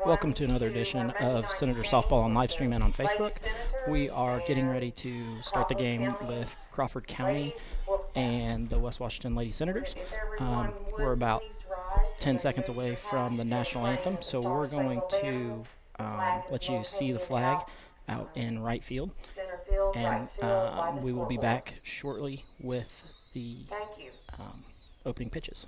Welcome to another edition of Senator Softball on live stream and on Facebook. We are getting ready to start the game with Crawford County and the West Washington Lady Senators. We're about 10 seconds away from the national anthem, so we're going to let you see the flag out in right field, and we will be back shortly with the opening pitches.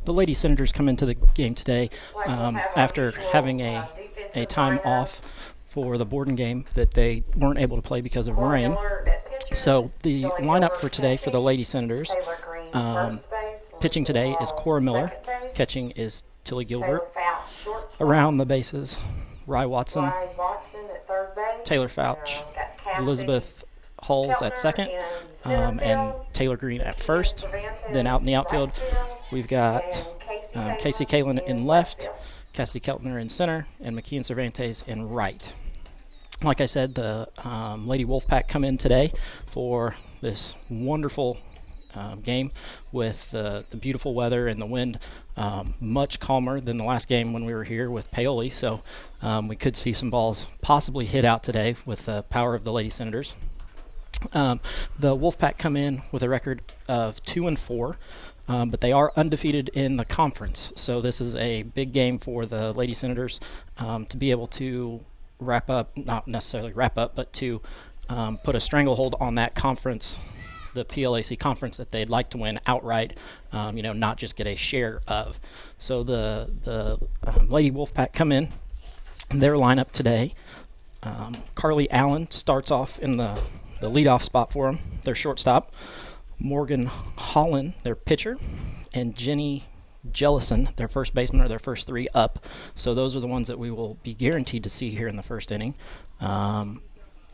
The Lady Senators come into the game today after having a time off for the Borden game that they weren't able to play because of rain. So the lineup for today for the Lady Senators, pitching today is Cora Miller, catching is Tilly Gilbert. Around the bases, Rye Watson, Taylor Fouch, Elizabeth Hulls at second, and Taylor Green at first. Then out in the outfield, we've got Casey Kalin in left, Cassidy Keltner in center, and McKeon Cervantes in right. Like I said, the Lady Wolfpack come in today for this wonderful game with the beautiful weather and the wind much calmer than the last game when we were here with Paoli. So we could see some balls possibly hit out today with the power of the Lady Senators. The Wolfpack come in with a record of 2-4. But they are undefeated in the conference, so this is a big game for the Lady Senators to be able to wrap up, not necessarily wrap up, but to put a stranglehold on that conference, the PLAC conference that they'd like to win outright, not just get a share of. So the Lady Wolfpack come in, their lineup today. Carly Allen starts off in the leadoff spot for them, their shortstop. Morgan Holland, their pitcher, and Jenny Jellison, their first baseman, are their first three up. So those are the ones that we will be guaranteed to see here in the first inning. And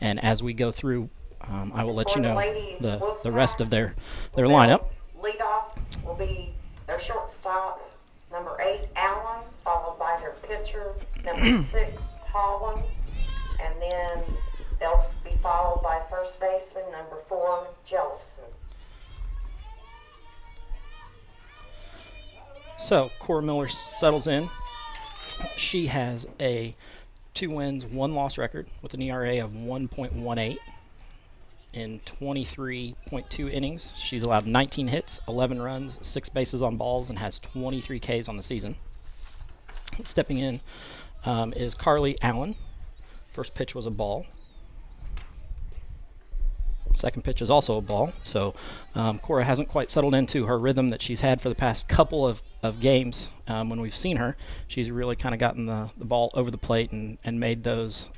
as we go through, I will let you know the rest of their lineup. Leadoff will be their shortstop, number 8, Allen, followed by their pitcher, number 6, Holland, and then they'll be followed by first baseman, number 4, Jellison. So Cora Miller settles in. She has a 2 wins, 1 loss record with an ERA of 1.18 in 23.2 innings. She's allowed 19 hits, 11 runs, 6 bases on balls, and has 23 Ks on the season. Stepping in is Carly Allen. First pitch was a ball. Second pitch is also a ball. So Cora hasn't quite settled into her rhythm that she's had for the past couple of games when we've seen her. She's really kind of gotten the ball over the plate and made those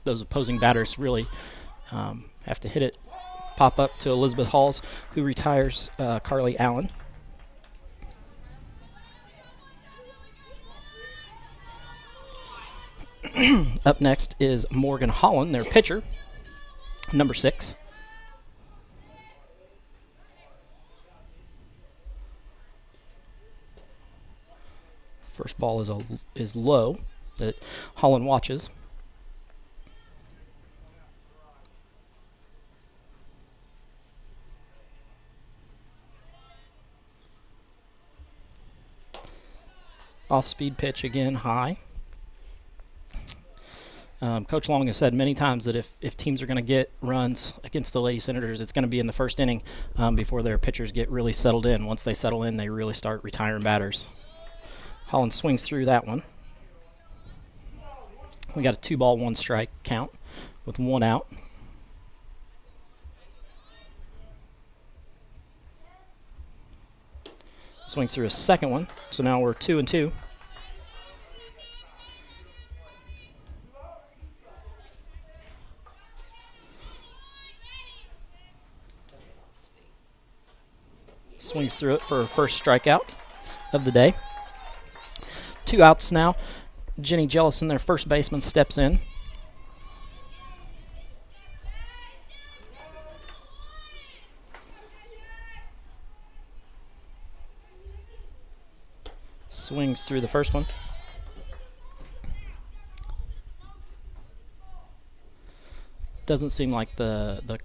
opposing batters really have to hit it, pop up to Elizabeth Halls, who retires Carly Allen. Up next is Morgan Holland, their pitcher, number 6. First ball is low that Holland watches. Off-speed pitch again, high. Coach Long has said many times that if teams are going to get runs against the Lady Senators, it's going to be in the first inning before their pitchers get really settled in. Once they settle in, they really start retiring batters. Holland swings through that one. We got a 2-ball, 1-strike count with 1 out. Swings through a second one, so now we're 2-2. Swings through it for her first strikeout of the day. 2 outs now. Jenny Jellison, their first baseman, steps in. Swings through the first one. Doesn't seem like the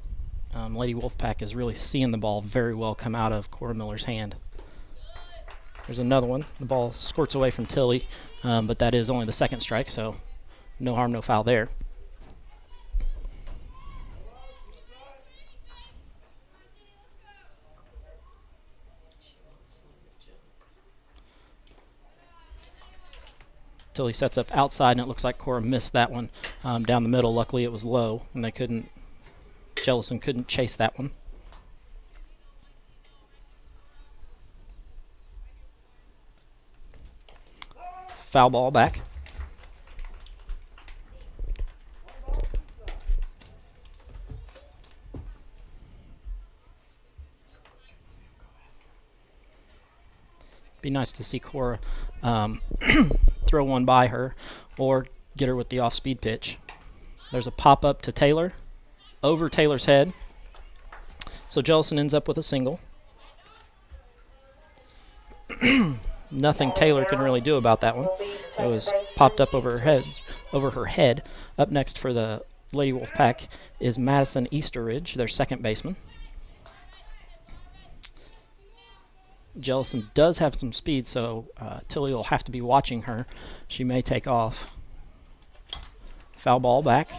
Lady Wolfpack is really seeing the ball very well come out of Cora Miller's hand. There's another one. The ball squirts away from Tilly, but that is only the second strike, so no harm, no foul there. Tilly sets up outside, and it looks like Cora missed that one down the middle. Luckily, it was low, and Jellison couldn't chase that one. Foul ball back. Be nice to see Cora throw one by her or get her with the off-speed pitch. There's a pop-up to Taylor over Taylor's head. So Jellison ends up with a single. Nothing Taylor can really do about that one. It was popped up over her head. Up next for the Lady Wolfpack is Madison Easteridge, their second baseman. Jellison does have some speed, so Tilly will have to be watching her. She may take off. Foul ball back.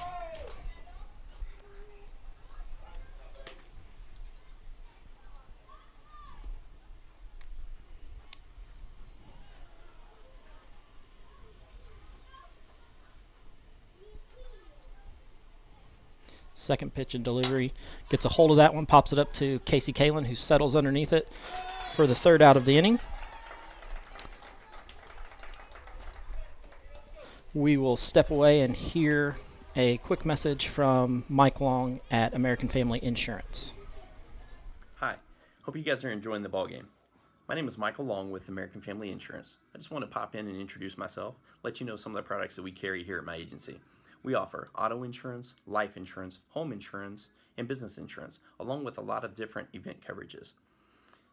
Second pitch and delivery. Gets a hold of that one, pops it up to Casey Kalin, who settles underneath it for the third out of the inning. We will step away and hear a quick message from Mike Long at American Family Insurance. Hi, hope you guys are enjoying the ball game. My name is Michael Long with American Family Insurance. I just want to pop in and introduce myself, let you know some of the products that we carry here at my agency. We offer auto insurance, life insurance, home insurance, and business insurance, along with a lot of different event coverages.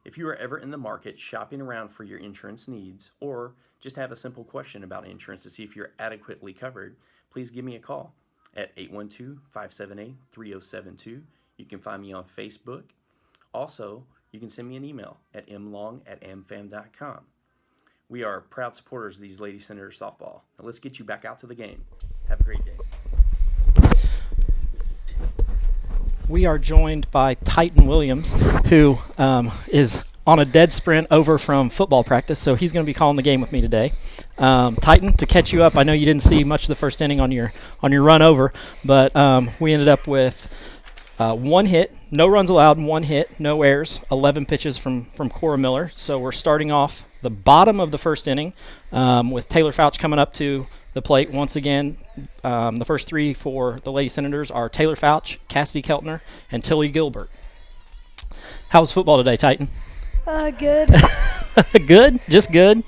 If you are ever in the market shopping around for your insurance needs, or just have a simple question about insurance to see if you're adequately covered, please give me a call at 812-578-3072. You can find me on Facebook. Also, you can send me an email at mlong@amfam.com. We are proud supporters of these Lady Senators softball. Now let's get you back out to the game. Have a great day. We are joined by Titan Williams, who is on a dead sprint over from football practice, so he's going to be calling the game with me today. Titan, to catch you up, I know you didn't see much of the first inning on your run over, but we ended up with 1 hit, no runs allowed, 1 hit, no errors, 11 pitches from Cora Miller. So we're starting off the bottom of the first inning with Taylor Fouch coming up to the plate once again. The first 3 for the Lady Senators are Taylor Fouch, Cassidy Keltner, and Tilly Gilbert. How was football today, Titan? Good. Good? Just good?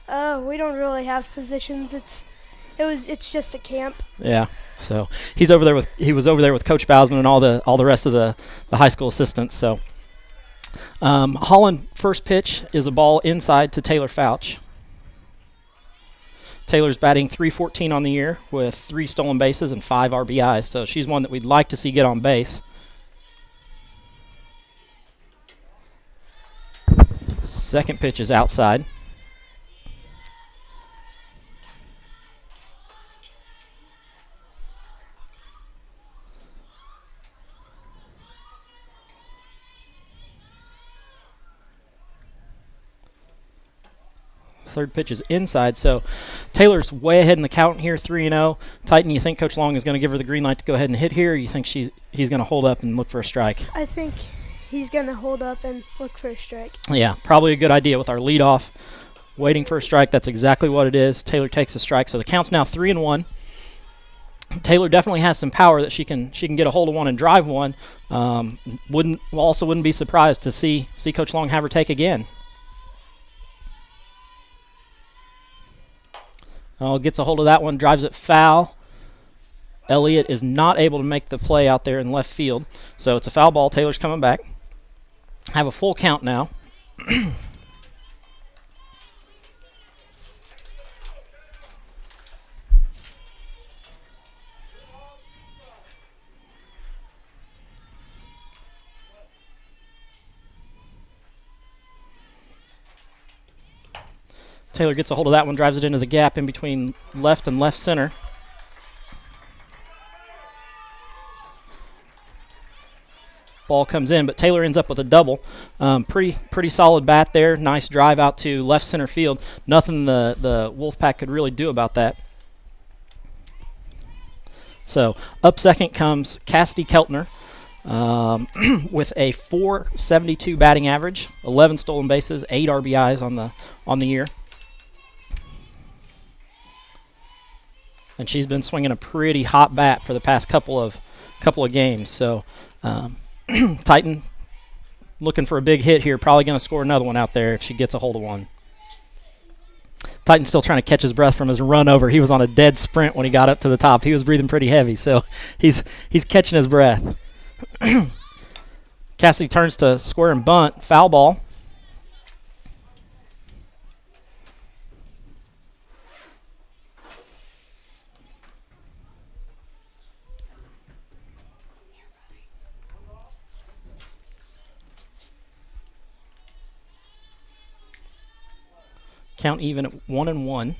We don't really have positions. It's just a camp. Yeah. So he was over there with Coach Bausman and all the rest of the high school assistants. So Holland first pitch is a ball inside to Taylor Fouch. Taylor's batting .314 on the year with 3 stolen bases and 5 RBIs, so she's one that we'd like to see get on base. Second pitch is outside. Third pitch is inside, so Taylor's way ahead in the count here, 3-0. Titan, you think Coach Long is going to give her the green light to go ahead and hit here, or you think he's going to hold up and look for a strike? I think he's going to hold up and look for a strike. Yeah, probably a good idea with our leadoff. Waiting for a strike, that's exactly what it is. Taylor takes a strike, so the count's now 3-1. Taylor definitely has some power that she can get a hold of one and drive one. Wouldn't be surprised to see Coach Long have her take again. Oh, gets a hold of that one, drives it foul. Elliott is not able to make the play out there in left field, so it's a foul ball. Taylor's coming back. Have a full count now. Taylor gets a hold of that one, drives it into the gap in between left and left center. Ball comes in, but Taylor ends up with a double. Pretty solid bat there. Nice drive out to left center field. Nothing the Wolfpack could really do about that. So up second comes Cassidy Keltner with a .472 batting average, 11 stolen bases, 8 RBIs on the year. And she's been swinging a pretty hot bat for the past couple of games. So Titan looking for a big hit here. Probably going to score another one out there if she gets a hold of one. Titan's still trying to catch his breath from his run over. He was on a dead sprint when he got up to the top. He was breathing pretty heavy, so he's catching his breath. Cassidy turns to square and bunt. Foul ball. Count even at 1-1.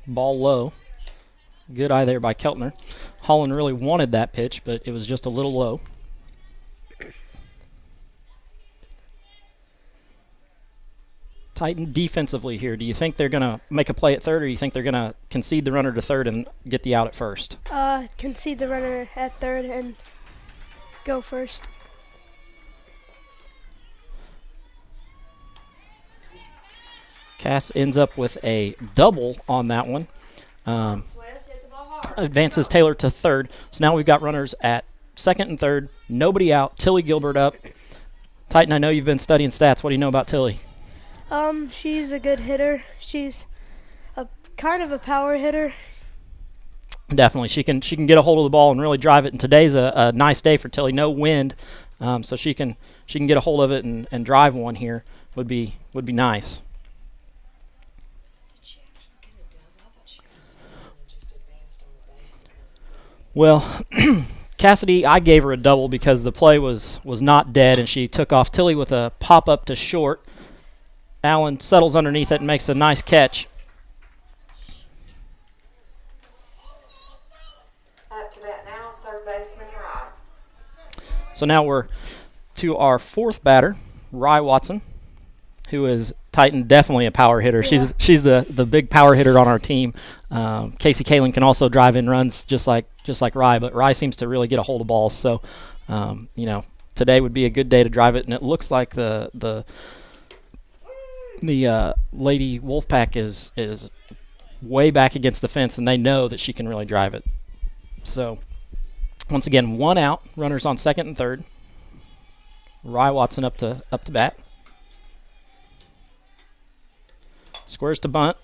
Ball low. Good eye there by Keltner. Holland really wanted that pitch, but it was just a little low. Titan defensively here. Do you think they're going to make a play at third, or do you think they're going to concede the runner to third and get the out at first? Concede the runner at third and go first. Cass ends up with a double on that one. Advances Taylor to third. So now we've got runners at second and third. Nobody out. Tilly Gilbert up. Titan, I know you've been studying stats. What do you know about Tilly? She's a good hitter. She's a kind of a power hitter. Definitely. She can get a hold of the ball and really drive it. And today's a nice day for Tilly. No wind. So she can get a hold of it and drive one here. Would be nice. Well, Cassidy, I gave her a double because the play was not dead, and she took off Tilly with a pop-up to short. Allen settles underneath it and makes a nice catch. Up to bat now is third baseman Rye. So now we're to our fourth batter, Rye Watson, who is Titan, definitely a power hitter. Yeah. She's the big power hitter on our team. Casey Kalin can also drive in runs just like Rye, but Rye seems to really get a hold of balls. So, today would be a good day to drive it, and it looks like the Lady Wolfpack is way back against the fence, and they know that she can really drive it. So, once again, one out, runners on second and third. Rye Watson up to bat. Squares to bunt.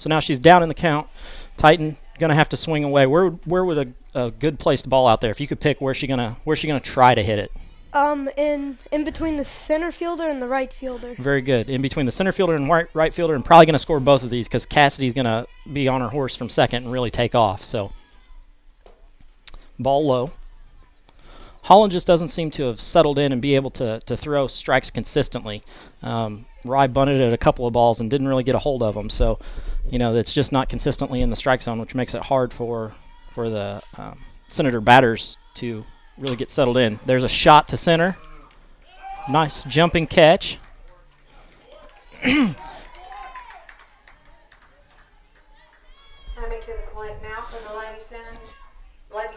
So now she's down in the count. Titan going to have to swing away. Where would a good placed ball out there? If you could pick, where's she gonna try to hit it? In between the center fielder and the right fielder. Very good. In between the center fielder and right fielder, and probably going to score both of these because Cassidy's going to be on her horse from second and really take off. So ball low. Holland just doesn't seem to have settled in and be able to throw strikes consistently. Rye bunted at a couple of balls and didn't really get a hold of them. So, it's just not consistently in the strike zone, which makes it hard for the Senator batters to really get settled in. There's a shot to center. Nice jumping catch. Coming to the plate now for the Lady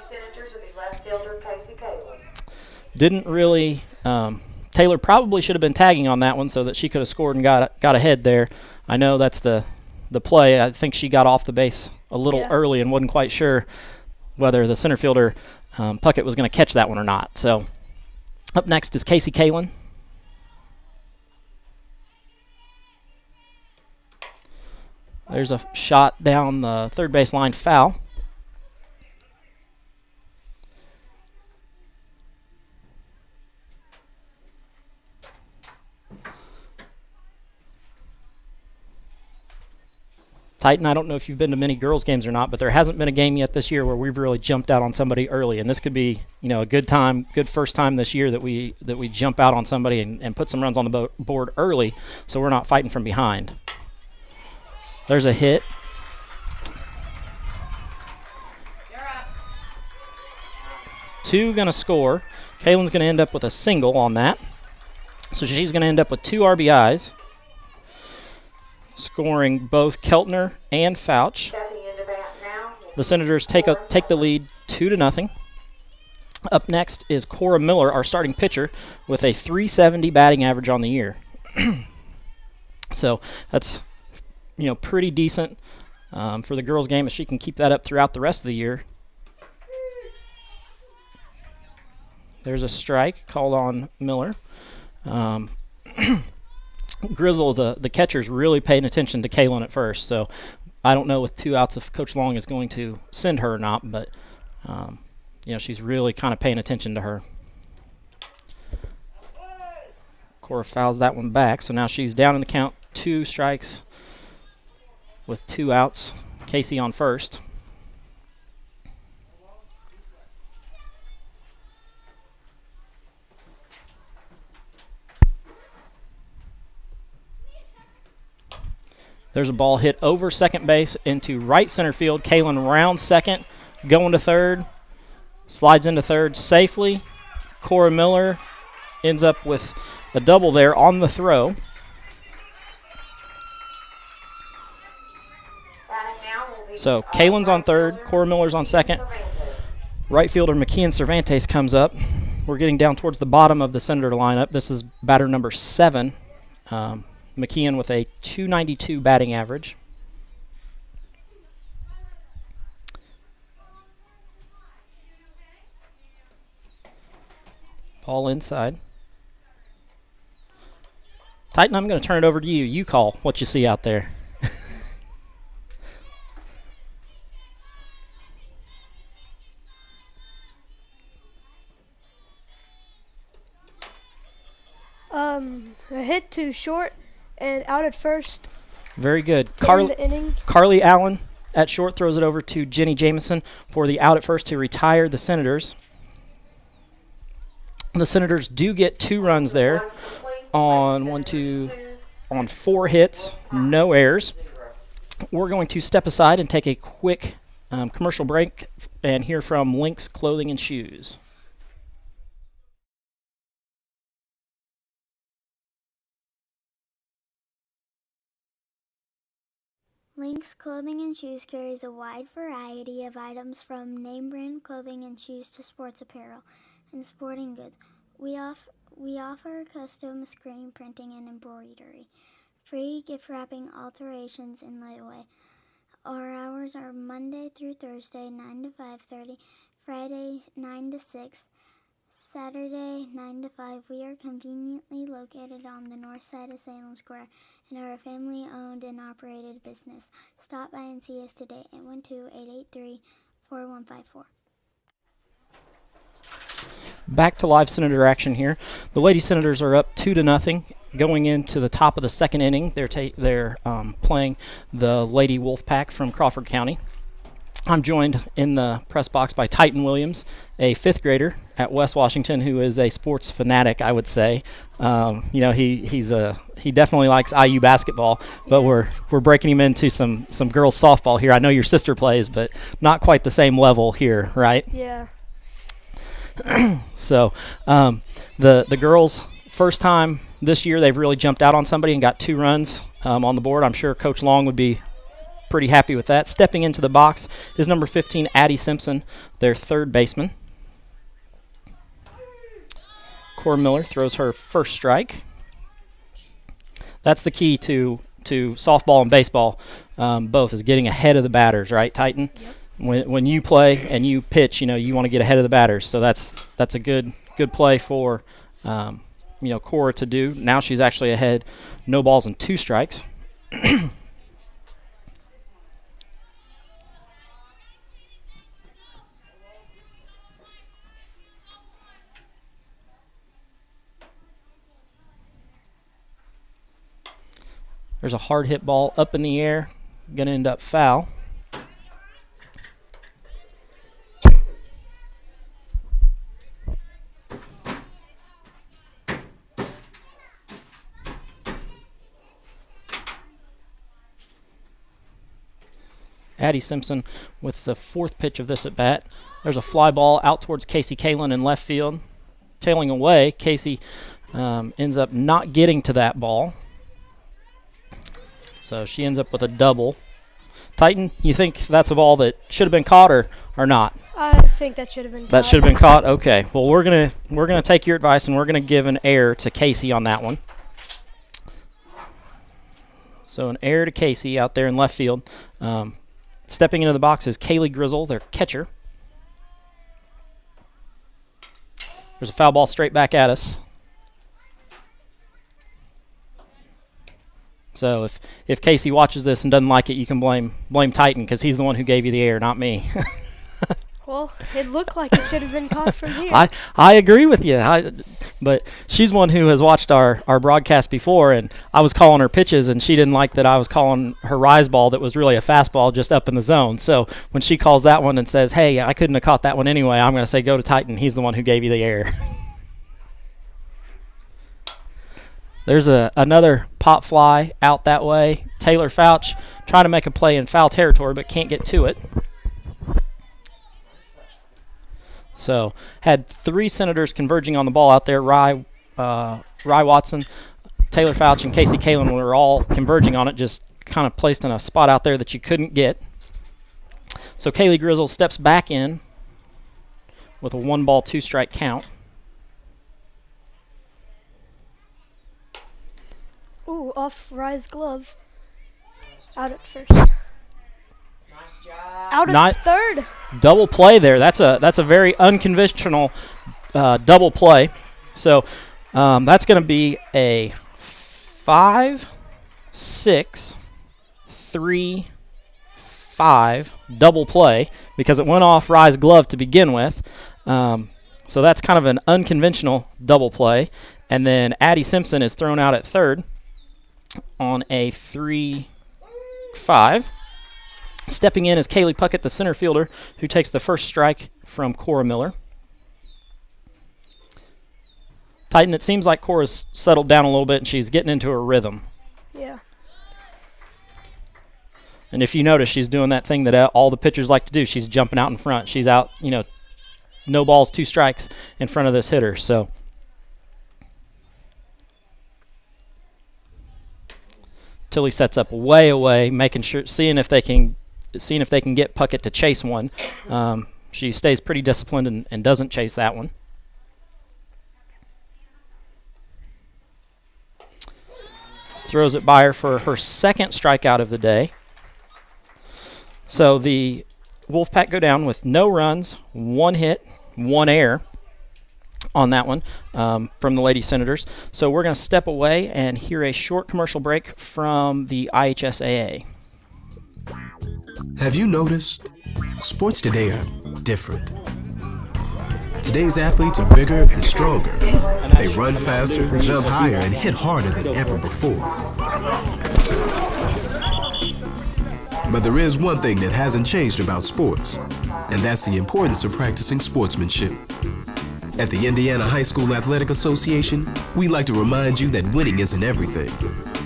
Senators will be left fielder Casey Cable. Didn't really. Taylor probably should have been tagging on that one so that she could have scored and got ahead there. I know that's the play. I think she got off the base a little early and wasn't quite sure whether the center fielder Puckett was going to catch that one or not. So up next is Casey Kalin. There's a shot down the third base line, foul. Titan, I don't know if you've been to many girls' games or not, but there hasn't been a game yet this year where we've really jumped out on somebody early, and this could be, a good first time this year that we jump out on somebody and put some runs on the board early, so we're not fighting from behind. There's a hit. Two gonna score. Kaylin's gonna end up with a single on that, so she's gonna end up with 2 RBIs. Scoring both Keltner and Fouch. The Senators take the lead 2-0. Up next is Cora Miller, our starting pitcher, with a .370 batting average on the year. So that's pretty decent for the girls' game if she can keep that up throughout the rest of the year. There's a strike called on Miller. Grizzle, the catcher's really paying attention to Kaylin at first, so I don't know with 2 outs if Coach Long is going to send her or not, but she's really kind of paying attention to her. Cora fouls that one back, so now she's down in the count, 2 strikes with 2 outs. Casey on first. There's a ball hit over second base into right center field. Kaylin rounds second, going to third, slides into third safely. Cora Miller ends up with a double there on the throw. So Kaylin's on third, Cora Miller's on second. Right fielder McKeon Cervantes comes up. We're getting down towards the bottom of the Senator lineup. This is batter number 7. McKeon with a .292 batting average. Ball inside. Titan, I'm going to turn it over to you. You call what you see out there. A hit to short and out at first. Very good. The inning. Carly Allen at short throws it over to Jenny Jamison for the out at first to retire the Senators. The Senators do get 2 runs there on 4 hits, no errors. We're going to step aside and take a quick commercial break and hear from Lynx Clothing and Shoes. Lynx Clothing and Shoes carries a wide variety of items from name brand clothing and shoes to sports apparel and sporting goods. We offer custom screen printing and embroidery, free gift wrapping, alterations, and layaway. Our hours are Monday through Thursday, 9 to 5:30, Friday, 9 to 6, Saturday, 9 to 5. We are conveniently located on the north side of Salem Square and are a family-owned and operated business. Stop by and see us today at 812-883-4154. Back to live Senator action here. The Lady Senators are up 2-0 going into the top of the second inning. They're playing the Lady Wolfpack from Crawford County. I'm joined in the press box by Titan Williams, a fifth grader at West Washington who is a sports fanatic, I would say. He definitely likes IU basketball, but we're breaking him into some girls softball here. I know your sister plays, but not quite the same level here, right? Yeah. So the girls, first time this year they've really jumped out on somebody and got 2 runs on the board. I'm sure Coach Long would be pretty happy with that. Stepping into the box is number 15, Addie Simpson, their third baseman. Cora Miller throws her first strike. That's the key to softball and baseball, both, is getting ahead of the batters, right, Titan? Yep. When you play and you pitch, you want to get ahead of the batters. So that's a good play for Cora to do. Now she's actually ahead, no balls and 2 strikes. There's a hard hit ball up in the air, gonna end up foul. Addie Simpson with the 4th pitch of this at bat. There's a fly ball out towards Casey Kalin in left field. Tailing away, Casey ends up not getting to that ball. So she ends up with a double. Titan, you think that's a ball that should have been caught or not? I think that should have been caught. That should have been caught? Okay. Well, we're gonna take your advice and we're gonna give an error to Casey on that one. So an error to Casey out there in left field. Stepping into the box is Kaylee Grizzle, their catcher. There's a foul ball straight back at us. So if Casey watches this and doesn't like it, you can blame Titan because he's the one who gave you the error, not me. Well, it looked like it should have been caught from here. I agree with you. But she's one who has watched our broadcast before, and I was calling her pitches, and she didn't like that I was calling her rise ball that was really a fastball just up in the zone. So when she calls that one and says, hey, I couldn't have caught that one anyway, I'm going to say go to Titan. He's the one who gave you the error. There's another pop fly out that way. Taylor Fouch trying to make a play in foul territory but can't get to it. So had 3 Senators converging on the ball out there. Rye Watson, Taylor Fouch, and Casey Kalin were all converging on it, just kind of placed in a spot out there that you couldn't get. So Kaylee Grizzle steps back in with a 1-ball, 2-strike count. Ooh, off Rye's glove. Out at first. Nice job. Out at third. Double play there. That's a very unconventional double play. So that's going to be a 5, 6, 3, 5 double play because it went off Rye's glove to begin with. So that's kind of an unconventional double play. And then Addie Simpson is thrown out at third on a 3-5. Stepping in is Kaylee Puckett, the center fielder, who takes the first strike from Cora Miller. Titan, it seems like Cora's settled down a little bit and she's getting into her rhythm. Yeah. And if you notice, she's doing that thing that all the pitchers like to do. She's jumping out in front. She's out, no balls, 2 strikes in front of this hitter. So Tilly sets up way away, seeing if they can get Puckett to chase one. She stays pretty disciplined and doesn't chase that one. Throws it by her for her second strikeout of the day. So the Wolfpack go down with no runs, 1 hit, 1 error on that one from the Lady Senators. So we're going to step away and hear a short commercial break from the IHSAA. Have you noticed? Sports today are different. Today's athletes are bigger and stronger. They run faster, jump higher, and hit harder than ever before. But there is one thing that hasn't changed about sports, and that's the importance of practicing sportsmanship. At the Indiana High School Athletic Association, we like to remind you that winning isn't everything.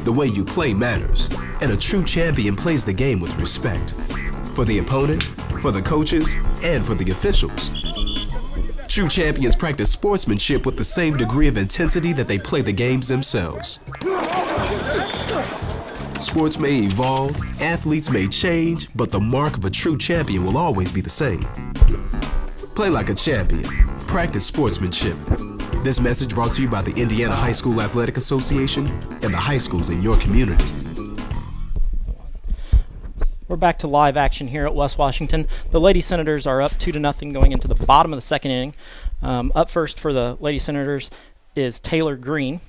The way you play matters, and a true champion plays the game with respect. For the opponent, for the coaches, and for the officials. True champions practice sportsmanship with the same degree of intensity that they play the games themselves. Sports may evolve, athletes may change, but the mark of a true champion will always be the same. Play like a champion. Practice sportsmanship. This message brought to you by the Indiana High School Athletic Association and the high schools in your community. We're back to live action here at West Washington. The Lady Senators are up 2-0 going into the bottom of the second inning. Up first for the Lady Senators is Taylor Green.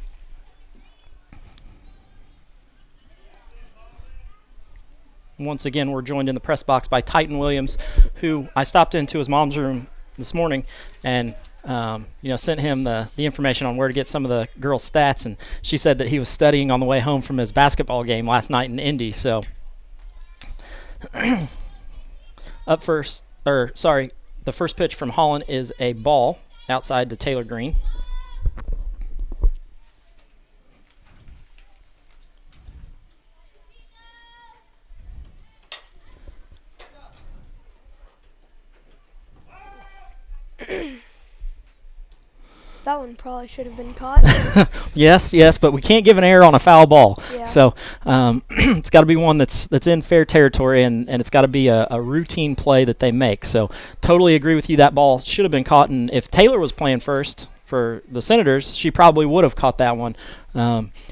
Once again, we're joined in the press box by Titan Williams, who I stopped into his mom's room this morning and sent him the information on where to get some of the girls' stats, and she said that he was studying on the way home from his basketball game last night in Indy. So the first pitch from Holland is a ball outside to Taylor Green. That one probably should have been caught. Yes, but we can't give an error on a foul ball. Yeah. So it's got to be one that's in fair territory, and it's got to be a routine play that they make. So totally agree with you. That ball should have been caught, and if Taylor was playing first for the Senators, she probably would have caught that one.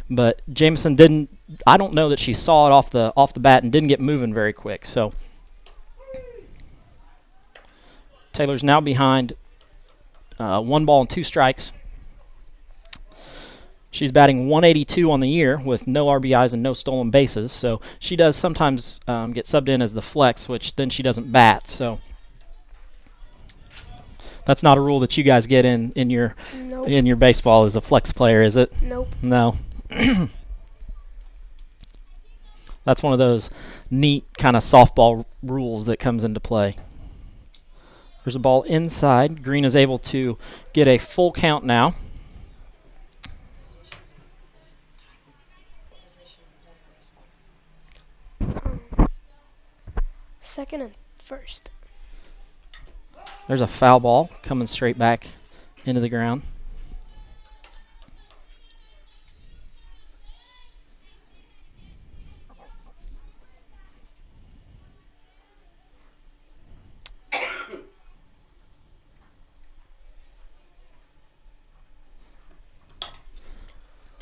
But Jameson didn't. I don't know that she saw it off the bat and didn't get moving very quick. So Taylor's now behind 1 ball and 2 strikes. She's batting 182 on the year with no RBIs and no stolen bases. So she does sometimes get subbed in as the flex, which then she doesn't bat. So that's not a rule that you guys get in your Nope. in your baseball as a flex player, is it? Nope. No. That's one of those neat kind of softball rules that comes into play. There's a ball inside. Green is able to get a full count now. Second and first. There's a foul ball coming straight back into the ground.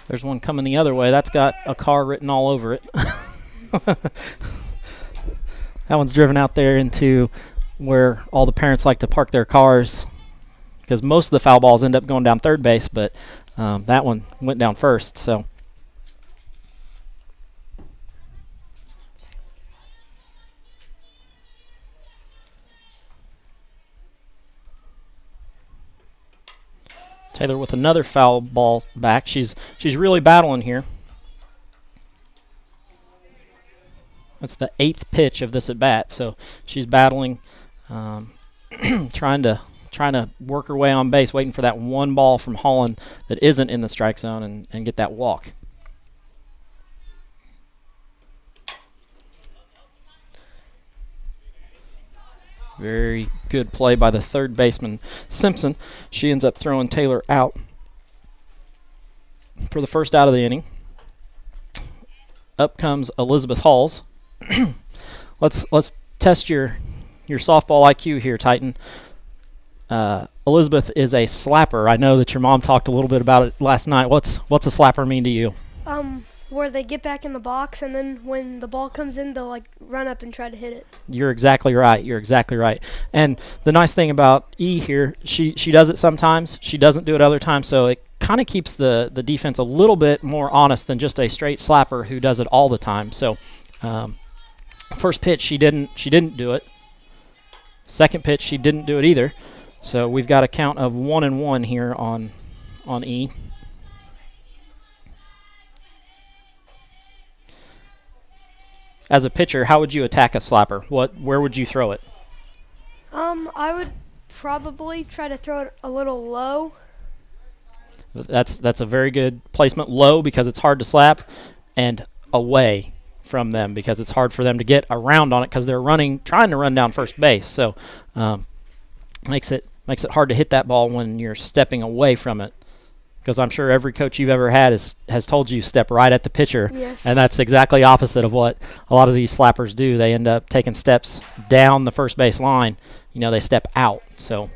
There's one coming the other way. That's got a car written all over it. That one's driven out there into where all the parents like to park their cars, because most of the foul balls end up going down third base, but that one went down first. So Taylor with another foul ball back. She's really battling here. That's the 8th pitch of this at bat, so she's battling, trying to work her way on base, waiting for that 1 ball from Holland that isn't in the strike zone and get that walk. Very good play by the third baseman, Simpson. She ends up throwing Taylor out for the first out of the inning. Up comes Elizabeth Halls. Let's test your softball IQ here, Titan. Elizabeth is a slapper. I know that your mom talked a little bit about it last night. What's a slapper mean to you? where they get back in the box, and then when the ball comes in, they'll like run up and try to hit it. You're exactly right. You're exactly right. And the nice thing about E here, she does it sometimes. She doesn't do it other times, so it kind of keeps the defense a little bit more honest than just a straight slapper who does it all the time. So first pitch, she didn't do it. Second pitch, she didn't do it either. So we've got a count of 1-1 here on E. As a pitcher, how would you attack a slapper? Where would you throw it? I would probably try to throw it a little low. That's a very good placement. Low because it's hard to slap, and away from them because it's hard for them to get around on it because they're trying to run down first base. So makes it hard to hit that ball when you're stepping away from it. Because I'm sure every coach you've ever had has told you step right at the pitcher. Yes. And that's exactly opposite of what a lot of these slappers do. They end up taking steps down the first base line. They step out. So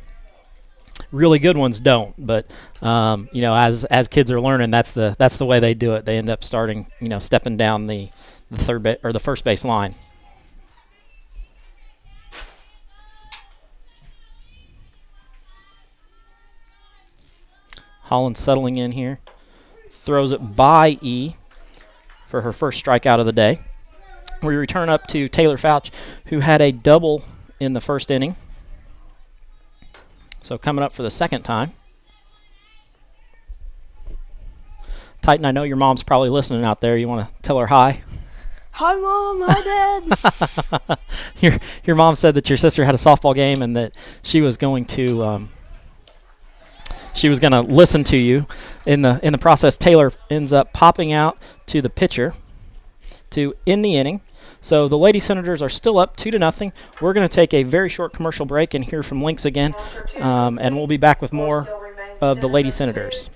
really good ones don't. But as kids are learning, that's the way they do it. They end up starting stepping down the the first base line. Holland settling in here. Throws it by E for her first strikeout of the day. We return up to Taylor Fouch, who had a double in the first inning. So coming up for the second time. Titan, I know your mom's probably listening out there. You want to tell her hi? Hi, Mom. Hi, Dad. Your mom said that your sister had a softball game and that she was going to listen to you. In the process, Taylor ends up popping out to the pitcher to end the inning. So the Lady Senators are still up 2-0. We're going to take a very short commercial break and hear from Lynx again, and we'll be back with more of the Lady Senators.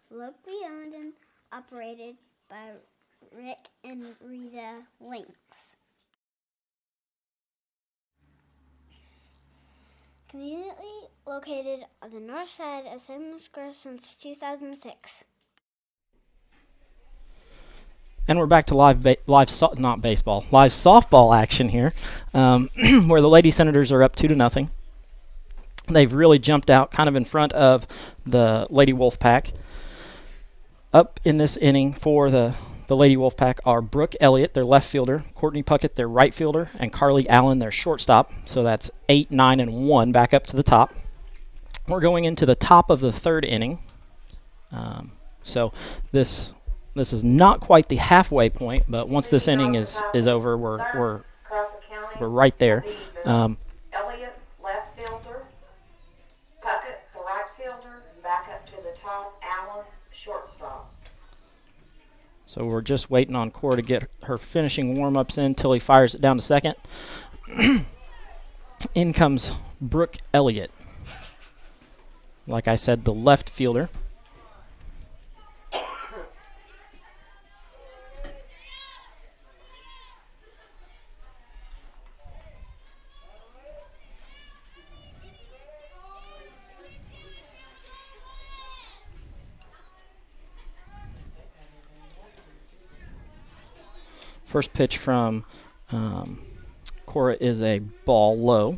Locally owned and operated by Rick and Rita Lynx. Conveniently located on the north side of Salem Square since 2006. And we're back to live softball action here, where the Lady Senators are up 2-0. They've really jumped out kind of in front of the Lady Wolfpack. Up in this inning for the Lady Wolfpack are Brooke Elliott, their left fielder, Courtney Puckett, their right fielder, and Carly Allen, their shortstop. So that's 8, 9, and 1 back up to the top. We're going into the top of the third inning. So this is not quite the halfway point, but once this inning is over, we're right there. Elliott, left fielder, Puckett, the right fielder, back up to the top, Allen, shortstop. So we're just waiting on Cora to get her finishing warm-ups in until he fires it down to second. In comes Brooke Elliott. Like I said, the left fielder. First pitch from Cora is a ball low.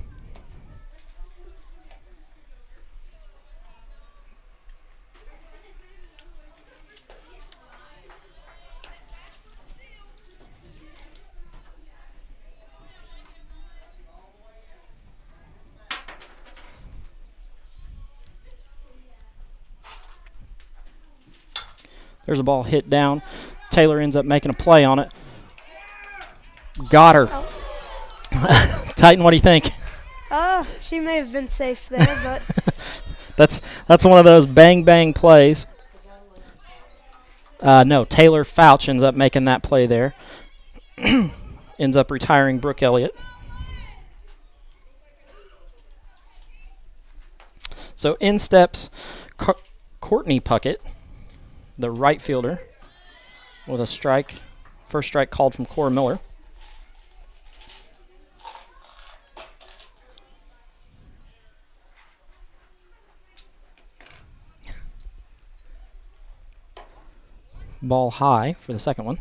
There's a ball hit down. Taylor ends up making a play on it. Got her. Oh. Titan, what do you think? She may have been safe there, but that's one of those bang plays. No, Taylor Fouch ends up making that play there. Ends up retiring Brooke Elliott. So in steps Courtney Puckett, the right fielder, with a strike. First strike called from Cora Miller. Ball high for the second one.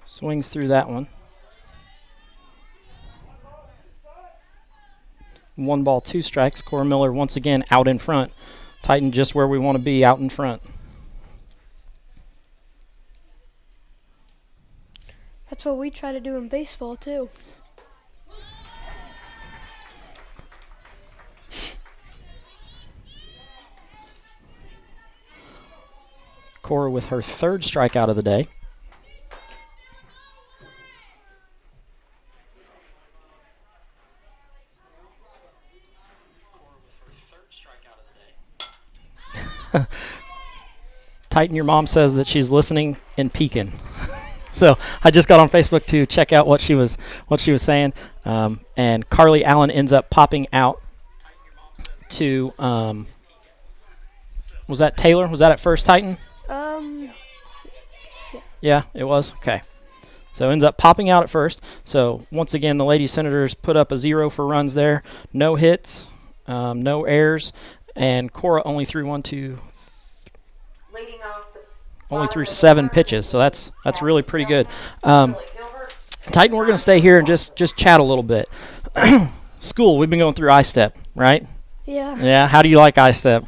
Swings through that one. 1 ball, 2 strikes. Cora Miller once again out in front. Titan just where we want to be, out in front. That's what we try to do in baseball, too. Cora with her 3rd strikeout of the day. Titan, your mom says that she's listening and peeking. So I just got on Facebook to check out what she was saying, and Carly Allen ends up popping out to. Was that Taylor? Was that at first, Titan? Yeah, it was. Okay. So ends up popping out at first. So once again, the Lady Senators put up a 0 for runs there. No hits, no errors, and Cora only threw Leading off the only threw 7 pitches. So that's really pretty good. Titan, we're going to stay here and just chat a little bit. School, we've been going through I-Step, right? Yeah. Yeah. How do you like I-Step?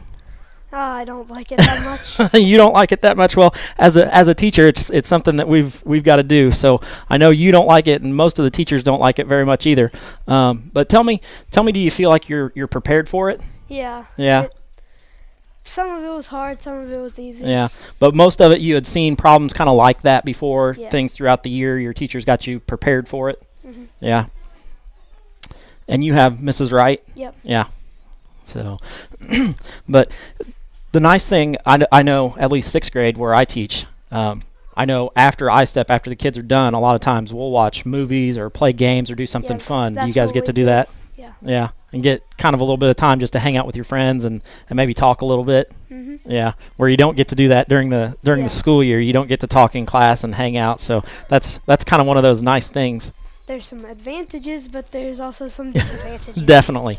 I don't like it that much. You don't like it that much. Well, as a teacher, it's something that we've got to do. So I know you don't like it, and most of the teachers don't like it very much either. But tell me, do you feel like you're prepared for it? Yeah. Yeah. Some of it was hard, some of it was easy. Yeah, but most of it you had seen problems kind of like that before. Yeah. Things throughout the year, your teachers got you prepared for it. Mhm. Yeah. And you have Mrs. Wright. Yep. Yeah. So, but the nice thing, I know at least 6th grade where I teach, I know after I-Step, after the kids are done, a lot of times we'll watch movies or play games or do something fun. Do you that's guys what get to we do do. that? Yeah. Yeah, and get kind of a little bit of time just to hang out with your friends and maybe talk a little bit. Mhm. Yeah, where you don't get to do that during the school year. You don't get to talk in class and hang out. So that's kind of one of those nice things. There's some advantages, but there's also some disadvantages. Definitely.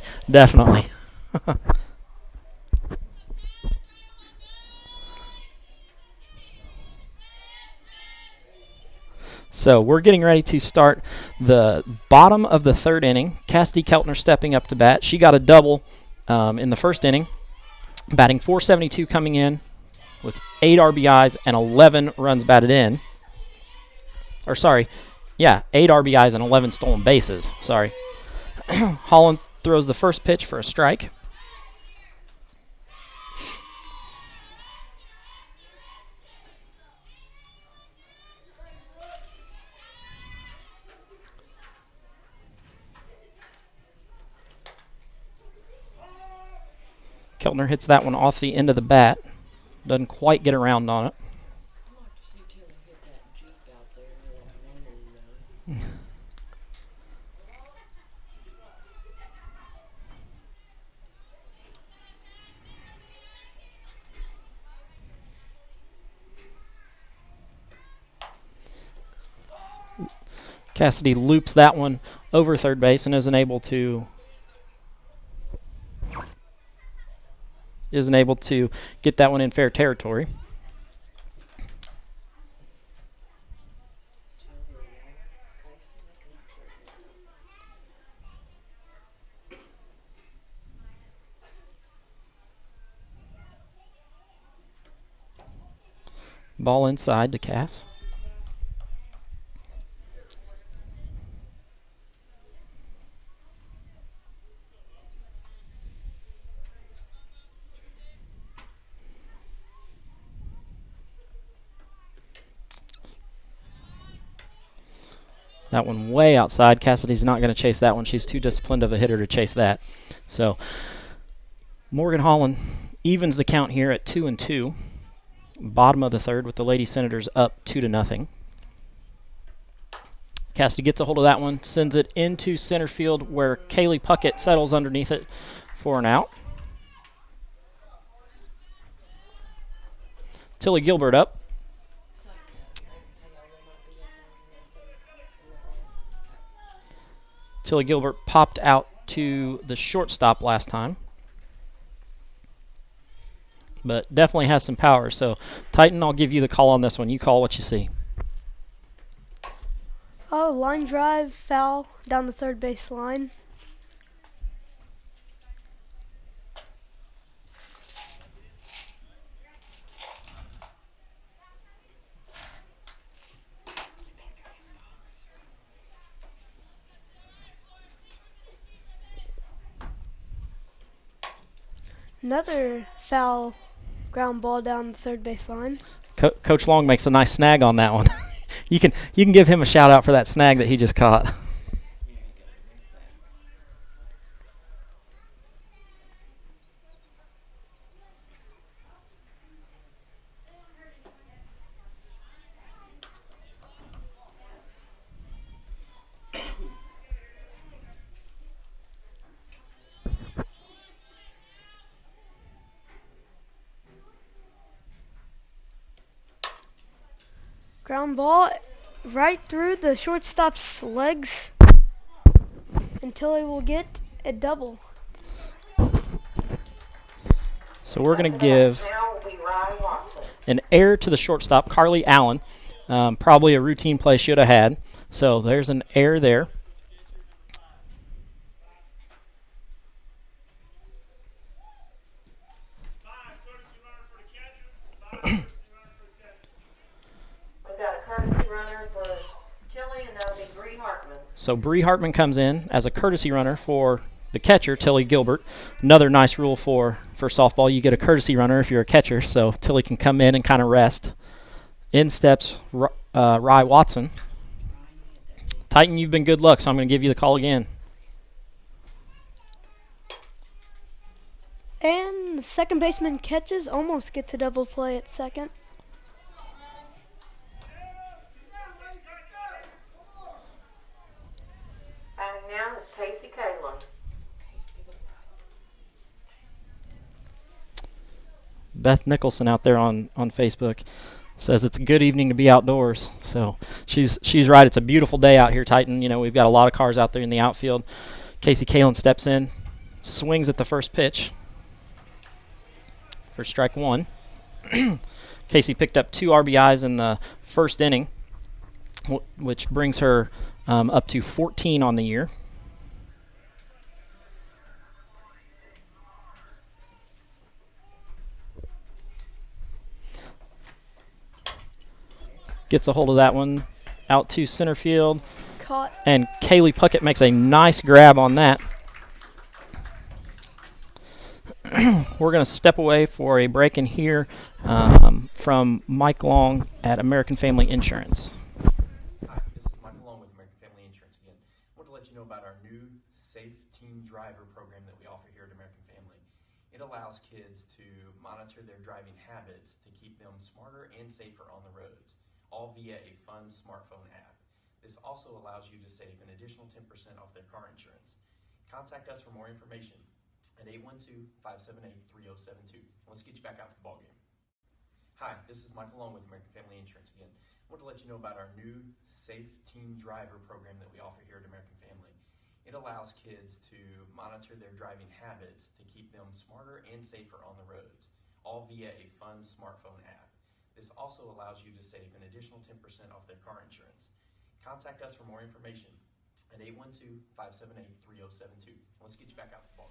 So we're getting ready to start the bottom of the 3rd inning. Cassidy Keltner stepping up to bat. She got a double in the 1st inning, batting .472 coming in with 8 RBIs and 11 runs batted in. 8 RBIs and 11 stolen bases. Sorry. Holland throws the first pitch for a strike. Keltner hits that one off the end of the bat. Doesn't quite get around on it. Cassidy loops that one over third base and isn't able to get that one in fair territory. Ball inside to Cass. That one way outside. Cassidy's not going to chase that one. She's too disciplined of a hitter to chase that. So Morgan Holland evens the count here at 2-2. Bottom of the third with the Lady Senators up 2-0. Cassidy gets a hold of that one, sends it into center field where Kaylee Puckett settles underneath it for an out. Tilly Gilbert up. Tilly Gilbert popped out to the shortstop last time, but definitely has some power. So, Titan, I'll give you the call on this one. You call what you see. Oh, line drive, foul down the third base line. Another foul ground ball down the third base line. Coach Long makes a nice snag on that one. You can give him a shout out for that snag that he just caught. Ground ball right through the shortstop's legs until he will get a double. So we're going to give an error to the shortstop, Carly Allen. Probably a routine play should have had. So there's an error there. So Bree Hartman comes in as a courtesy runner for the catcher, Tilly Gilbert. Another nice rule for softball. You get a courtesy runner if you're a catcher, so Tilly can come in and kind of rest. In steps Rye Watson. Titan, you've been good luck, so I'm going to give you the call again. And the second baseman catches, almost gets a double play at second. Now is Casey Kalin. Beth Nicholson out there on Facebook says it's a good evening to be outdoors. So she's right. It's a beautiful day out here, Titan. You know, we've got a lot of cars out there in the outfield. Casey Kalin steps in, swings at the first pitch for strike one. Casey picked up 2 RBIs in the first inning, which brings her up to 14 on the year. Gets a hold of that one out to center field. Caught. And Kaylee Puckett makes a nice grab on that. We're going to step away for a break in here from Mike Long at American Family Insurance. Hi, this is Michael Long with American Family Insurance again. I want to let you know about our new Safe Teen Driver program that we offer here at American Family. It allows kids to monitor their driving habits to keep them smarter and safer on the roads, all via a fun smartphone app. This also allows you to save an additional 10% off their car insurance. Contact us for more information at 812-578-3072. Let's get you back out to the ballgame. Hi, this is Michael Long with American Family Insurance again. I want to let you know about our new Safe Teen Driver program that we offer here at American Family. It allows kids to monitor their driving habits to keep them smarter and safer on the roads, all via a fun smartphone app. This also allows you to save an additional 10% off their car insurance. Contact us for more information at 812-578-3072. Let's get you back out to the ball.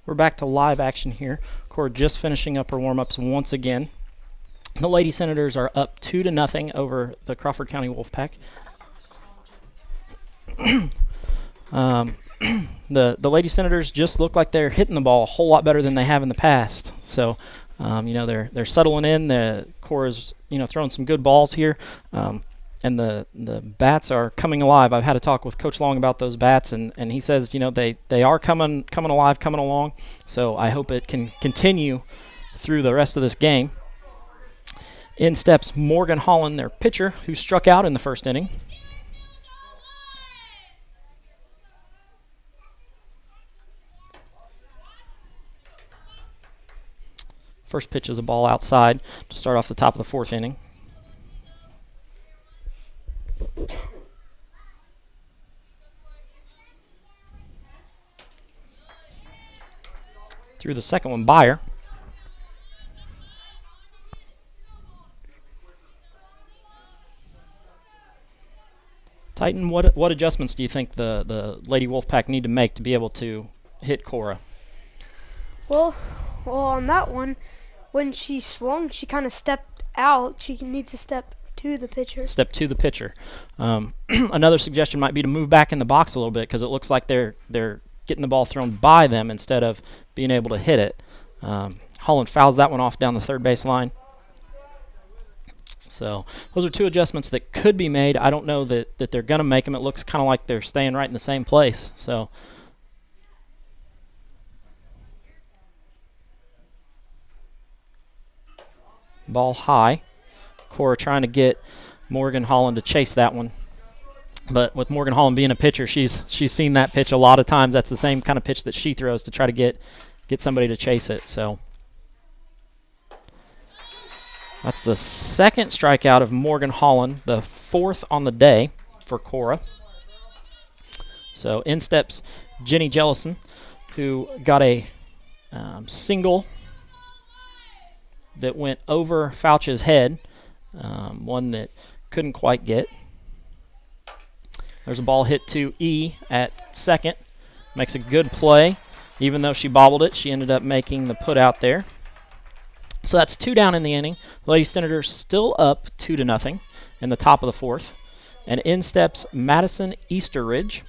We're back to live action here. Cora just finishing up her warm-ups once again. The Lady Senators are up 2-0 over the Crawford County Wolfpack. The Lady Senators just look like they're hitting the ball a whole lot better than they have in the past. So, they're settling in. The Cora's, throwing some good balls here. And the bats are coming alive. I've had a talk with Coach Long about those bats, and he says, they are coming alive, coming along. So I hope it can continue through the rest of this game. In steps Morgan Holland, their pitcher, who struck out in the first inning. First pitch is a ball outside to start off the top of the fourth inning. Threw the second one by her. Titan, what adjustments do you think the Lady Wolfpack need to make to be able to hit Cora? Well, on that one, when she swung, she kind of stepped out. She needs to step to the pitcher. Step to the pitcher. Another suggestion might be to move back in the box a little bit, because it looks like they're getting the ball thrown by them instead of being able to hit it. Holland fouls that one off down the third base line. So those are two adjustments that could be made. I don't know that they're going to make them. It looks kind of like they're staying right in the same place. So ball high. Cora trying to get Morgan Holland to chase that one. But with Morgan Holland being a pitcher, she's seen that pitch a lot of times. That's the same kind of pitch that she throws to try to get somebody to chase it. So that's the second strikeout of Morgan Holland, the fourth on the day for Cora. So in steps Jenny Jellison, who got a single that went over Fouch's head, one that couldn't quite get. There's a ball hit to E at second. Makes a good play. Even though she bobbled it, she ended up making the put out there. So that's 2 down in the inning. Lady Senators still up 2-0 in the top of the fourth. And in steps Madison Easterridge,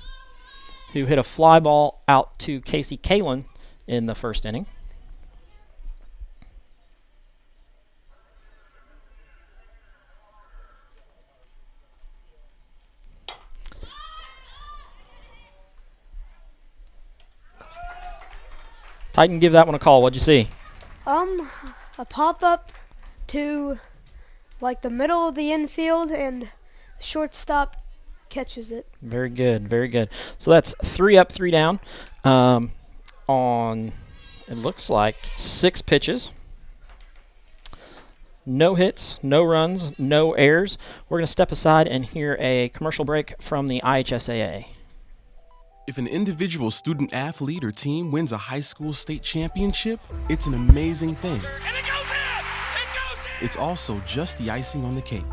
who hit a fly ball out to Casey Kalin in the first inning. Titan, give that one a call. What'd you see? A pop-up to, like, the middle of the infield, and shortstop catches it. Very good, very good. So that's 3 up, 3 down on, it looks like, 6 pitches. No hits, no runs, no errors. We're going to step aside and hear a commercial break from the IHSAA. If an individual student athlete or team wins a high school state championship, it's an amazing thing. And it goes in! It goes in! It's also just the icing on the cake.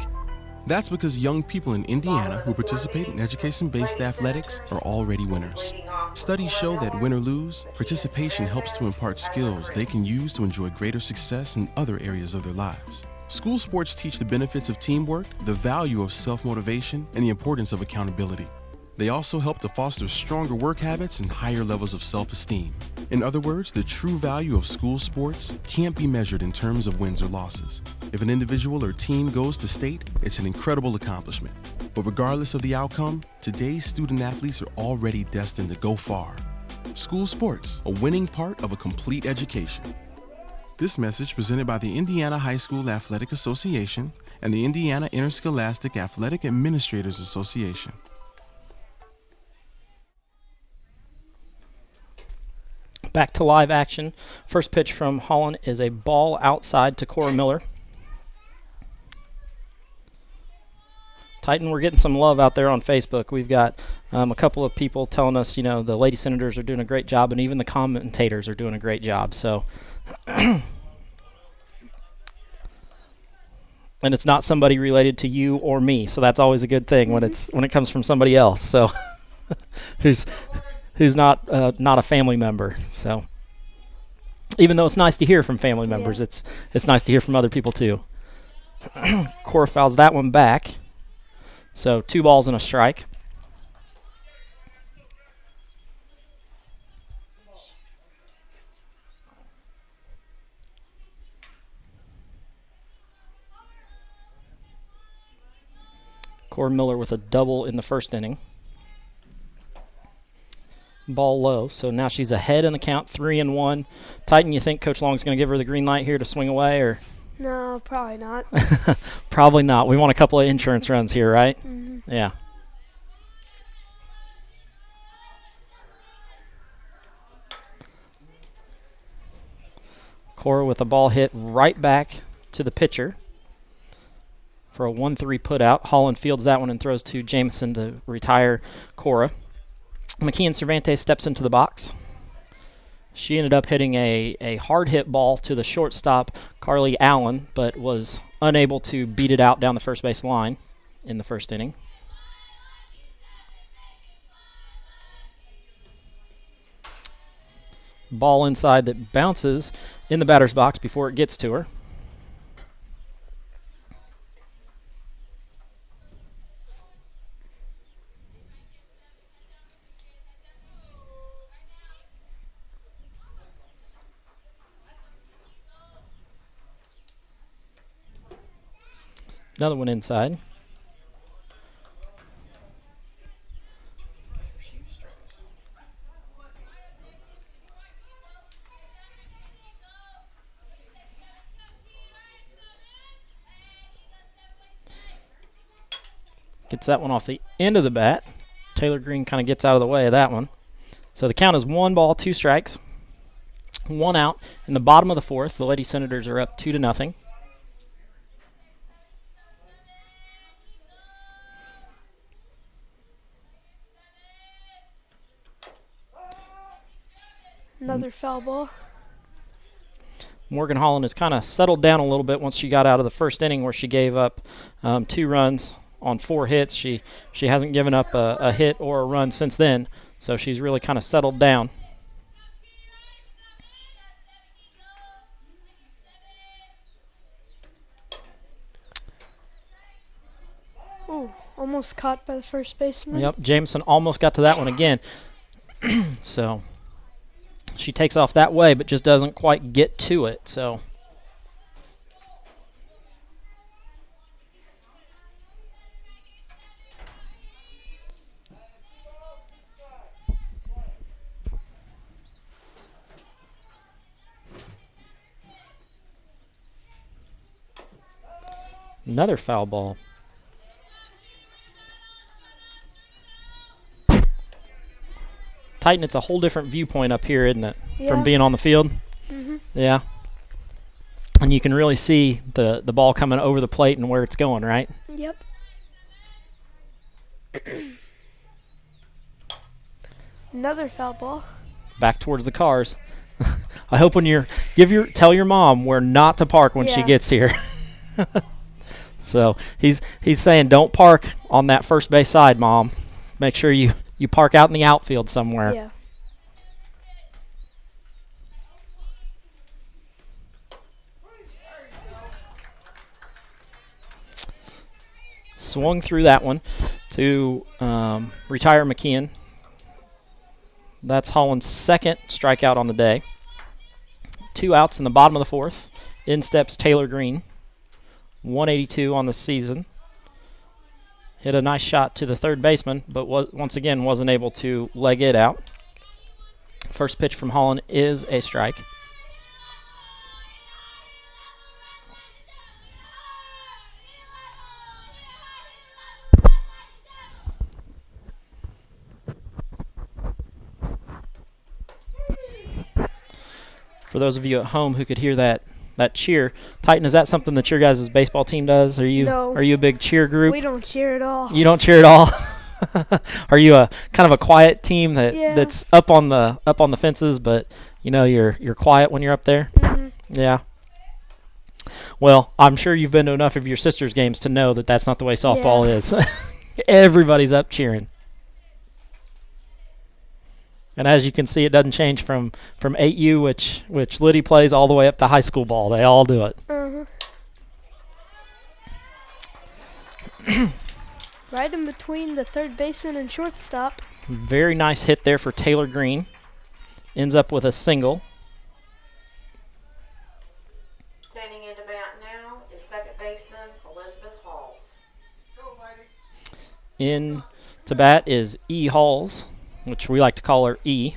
That's because young people in Indiana who participate in education-based athletics are already winners. Studies show that win or lose, participation helps to impart skills they can use to enjoy greater success in other areas of their lives. School sports teach the benefits of teamwork, the value of self-motivation, and the importance of accountability. They also help to foster stronger work habits and higher levels of self-esteem. In other words, the true value of school sports can't be measured in terms of wins or losses. If an individual or team goes to state, it's an incredible accomplishment. But regardless of the outcome, today's student athletes are already destined to go far. School sports, a winning part of a complete education. This message presented by the Indiana High School Athletic Association and the Indiana Interscholastic Athletic Administrators Association. Back to live action. First pitch from Holland is a ball outside to Cora Miller. Titan, we're getting some love out there on Facebook. We've got a couple of people telling us, you know, the Lady Senators are doing a great job, and even the commentators are doing a great job. So, and it's not somebody related to you or me, so that's always a good thing when it comes from somebody else. So, who's not a family member. So even though it's nice to hear from family members, it's nice to hear from other people too. Cora fouls that one back. So 2 balls and a strike. Cora Miller with a double in the first inning. Ball low, so now she's ahead in the count, 3-1. Titan, you think Coach Long's going to give her the green light here to swing away, or? No, probably not. Probably not. We want a couple of insurance runs here, right? Mm-hmm. Yeah. Cora with a ball hit right back to the pitcher for a 1-3 put out. Holland fields that one and throws to Jameson to retire Cora. McKeon Cervantes steps into the box. She ended up hitting a hard hit ball to the shortstop, Carly Allen, but was unable to beat it out down the first base line in the first inning. Ball inside that bounces in the batter's box before it gets to her. Another one inside. Gets that one off the end of the bat. Taylor Green kind of gets out of the way of that one. So the count is 1 ball, 2 strikes, 1 out. In the bottom of the fourth, the Lady Senators are up 2-0. Another foul ball. Morgan Holland has kind of settled down a little bit once she got out of the first inning where she gave up 2 runs on 4 hits. She hasn't given up a hit or a run since then, so she's really kind of settled down. Ooh, almost caught by the first baseman. Yep, Jameson almost got to that one again. So she takes off that way, but just doesn't quite get to it. So another foul ball. Titan, it's a whole different viewpoint up here, isn't it? Yeah. From being on the field? Mm-hmm. Yeah. And you can really see the ball coming over the plate and where it's going, right? Yep. Another foul ball. Back towards the cars. I hope when you're tell your mom where not to park when she Yeah. gets here. So he's saying don't park on that first base side, Mom. Make sure you park out in the outfield somewhere. Yeah. Swung through that one to retire McKeon. That's Holland's second strikeout on the day. 2 outs in the bottom of the fourth. In steps Taylor Green. 182 on the season. Hit a nice shot to the third baseman, but once again wasn't able to leg it out. First pitch from Holland is a strike. For those of you at home who could hear that cheer, Titan, is that something that your guys' baseball team does? Are you No. a big cheer group? We don't cheer at all. You don't cheer at all? Are you a kind of a quiet team Yeah. that's up on the fences, but you know you're quiet when you're up there? Mm-hmm. Yeah. Well, I'm sure you've been to enough of your sisters' games to know that that's not the way softball is. Everybody's up cheering. And as you can see, it doesn't change from 8U, which Liddy plays, all the way up to high school ball. They all do it. Right in between the third baseman and shortstop. Very nice hit there for Taylor Green. Ends up with a single. Standing into bat now is second baseman Elizabeth Halls. In to bat is E. Halls, which we like to call her E.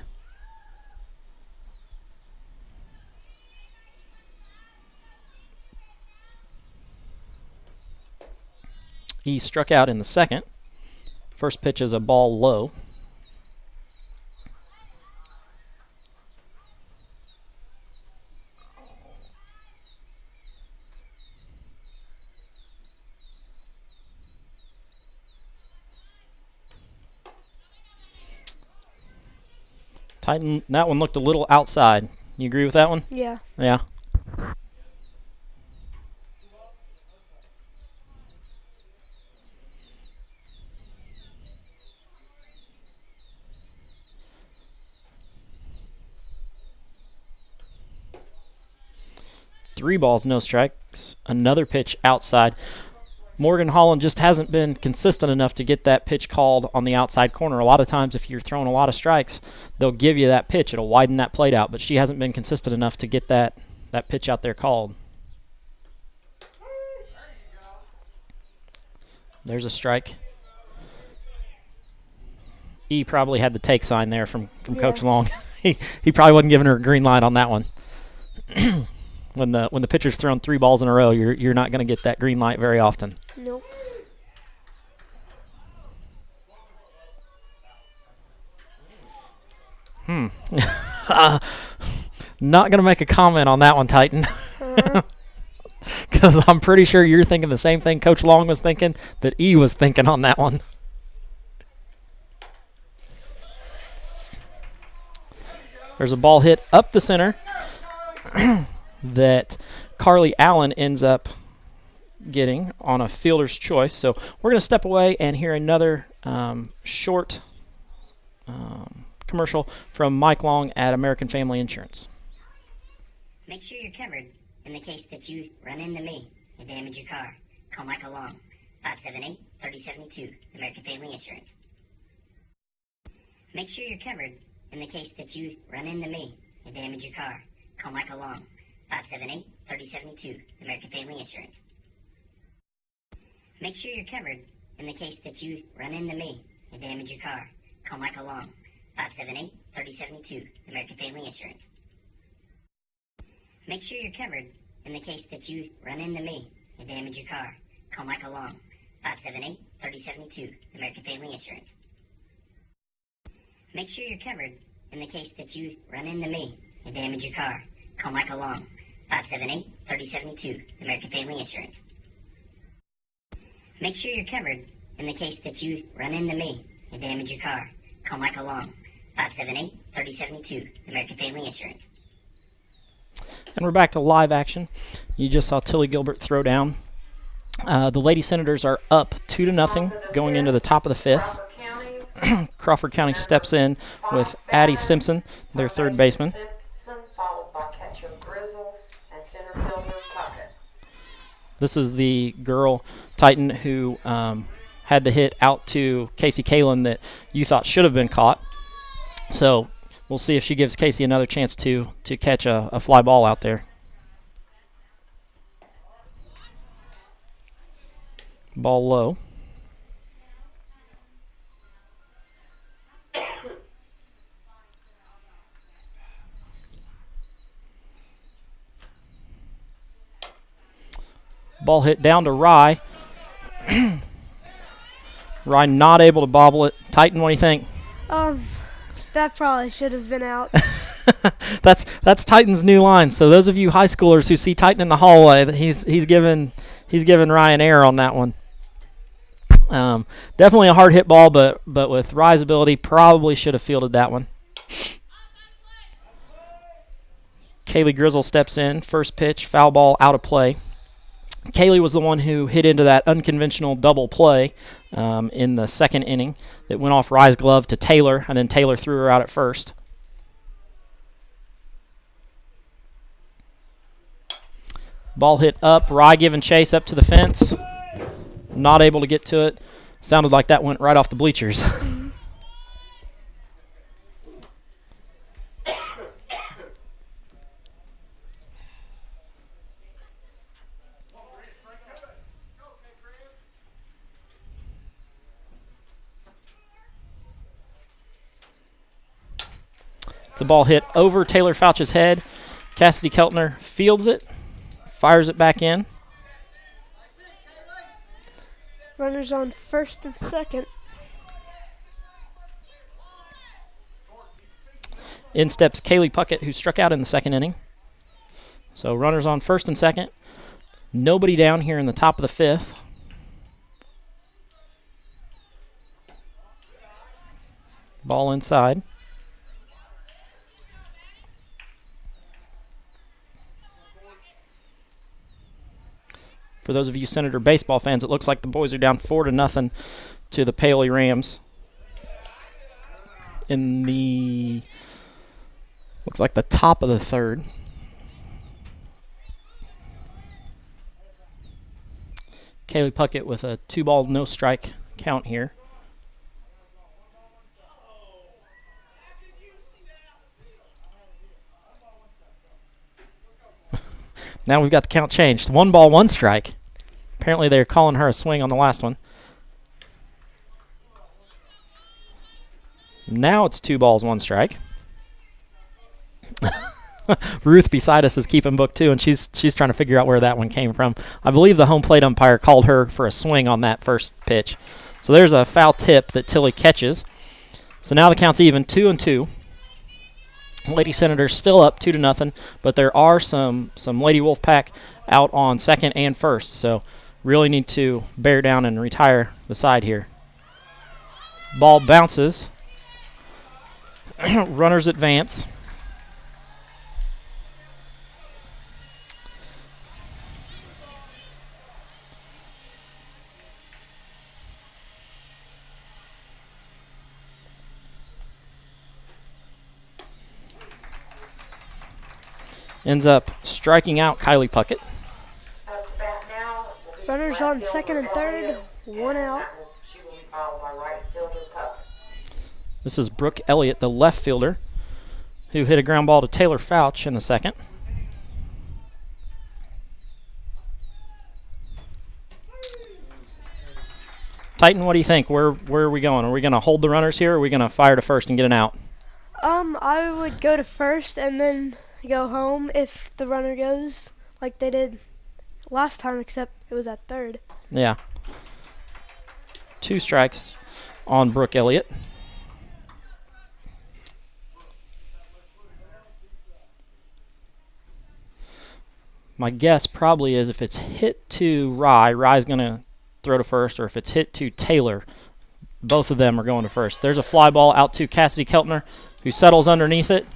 E struck out in the second. First pitch is a ball low. Titan, that one looked a little outside. You agree with that one? Yeah. Yeah. Three balls, no strikes. Another pitch outside. Morgan Holland just hasn't been consistent enough to get that pitch called on the outside corner. A lot of times if you're throwing a lot of strikes, they'll give you that pitch. It'll widen that plate out, but she hasn't been consistent enough to get that pitch out there called. There's a strike. E probably had the take sign there from Coach Long. he probably wasn't giving her a green light on that one. When the pitcher's thrown three balls in a row, you're not going to get that green light very often. Nope. Not going to make a comment on that one, Titan. Because I'm pretty sure you're thinking the same thing Coach Long was thinking that E was thinking on that one. There's a ball hit up the center that Carly Allen ends up getting on a fielder's choice. So we're going to step away and hear another short commercial from Mike Long at American Family Insurance. Make sure you're covered in the case that you run into me and damage your car. Call Michael Long, 578-3072, American Family Insurance. Make sure you're covered in the case that you run into me and damage your car. Call Michael Long, 578-3072, American Family Insurance. Make sure you're covered in the case that you run into me and damage your car. Call Michael Long, 578-3072, American Family Insurance. Make sure you're covered in the case that you run into me and damage your car. Call Michael Long, 578-3072, American Family Insurance. Make sure you're covered in the case that you run into me and damage your car. Call Michael Long, 578-3072, American Family Insurance. Make sure you're covered in the case that you run into me and damage your car. Call Michael Long, 578-3072, American Family Insurance. And we're back to live action. You just saw Tilly Gilbert throw down. The Lady Senators are up 2-0 going into the top of the fifth. Crawford County steps in with Addie Simpson, their third baseman. Followed by catcher Grizzle and center fielder Puckett. This is the girl Titan who had the hit out to Casey Kalin that you thought should have been caught. So we'll see if she gives Casey another chance to catch a fly ball out there. Ball low. Ball hit down to Rye. Rye not able to bobble it. Titan, what do you think? That probably should have been out. That's Titan's new line. So those of you high schoolers who see Titan in the hallway, he's given Rye an error on that one. Definitely a hard hit ball, but with Rye's ability, probably should have fielded that one. Kaylee Grizzle steps in. First pitch, foul ball, out of play. Kaylee was the one who hit into that unconventional double play in the second inning that went off Rye's glove to Taylor, and then Taylor threw her out at first. Ball hit up. Rye giving chase up to the fence. Not able to get to it. Sounded like that went right off the bleachers. It's a ball hit over Taylor Fouch's head. Cassidy Keltner fields it, fires it back in. Runners on first and second. In steps Kaylee Puckett, who struck out in the second inning. So runners on first and second. Nobody down here in the top of the fifth. Ball inside. For those of you Senator baseball fans, it looks like the boys are down 4-0 to the Paoli Rams in the, looks like the top of the third. Kaylee Puckett with a 2-ball, no strike count here. Now we've got the count changed. 1 ball, 1 strike. Apparently they're calling her a swing on the last one. Now it's 2 balls, 1 strike. Ruth beside us is keeping book too, and she's trying to figure out where that one came from. I believe the home plate umpire called her for a swing on that first pitch. So there's a foul tip that Tilly catches. So now the count's even, 2-2. Lady Senators still up 2-0, but there are some Lady Wolfpack out on second and first, so really need to bear down and retire the side here. Ball bounces. Runners advance. Ends up striking out Kylie Puckett. Runners on second and third, 1 out. She will be followed by right fielder Puck. This is Brooke Elliott, the left fielder, who hit a ground ball to Taylor Fouch in the second. Titan, what do you think? Where are we going? Are we going to hold the runners here, or are we going to fire to first and get an out? I would go to first and then go home if the runner goes like they did last time, except it was at third. Yeah. 2 strikes on Brooke Elliott. My guess probably is if it's hit to Rye's going to throw to first, or if it's hit to Taylor, both of them are going to first. There's a fly ball out to Cassidy Keltner, who settles underneath it,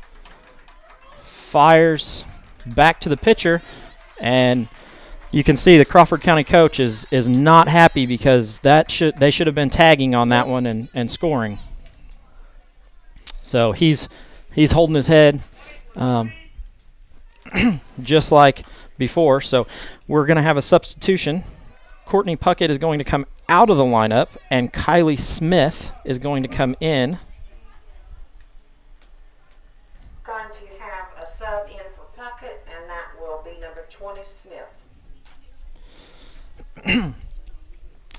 fires back to the pitcher, and you can see the Crawford County coach is not happy because they should have been tagging on that one and scoring. So he's holding his head just like before. So we're going to have a substitution. Courtney Puckett is going to come out of the lineup, and Kylie Smith is going to come in. Going to have a sub in for Puckett, and that will be number 20, Smith.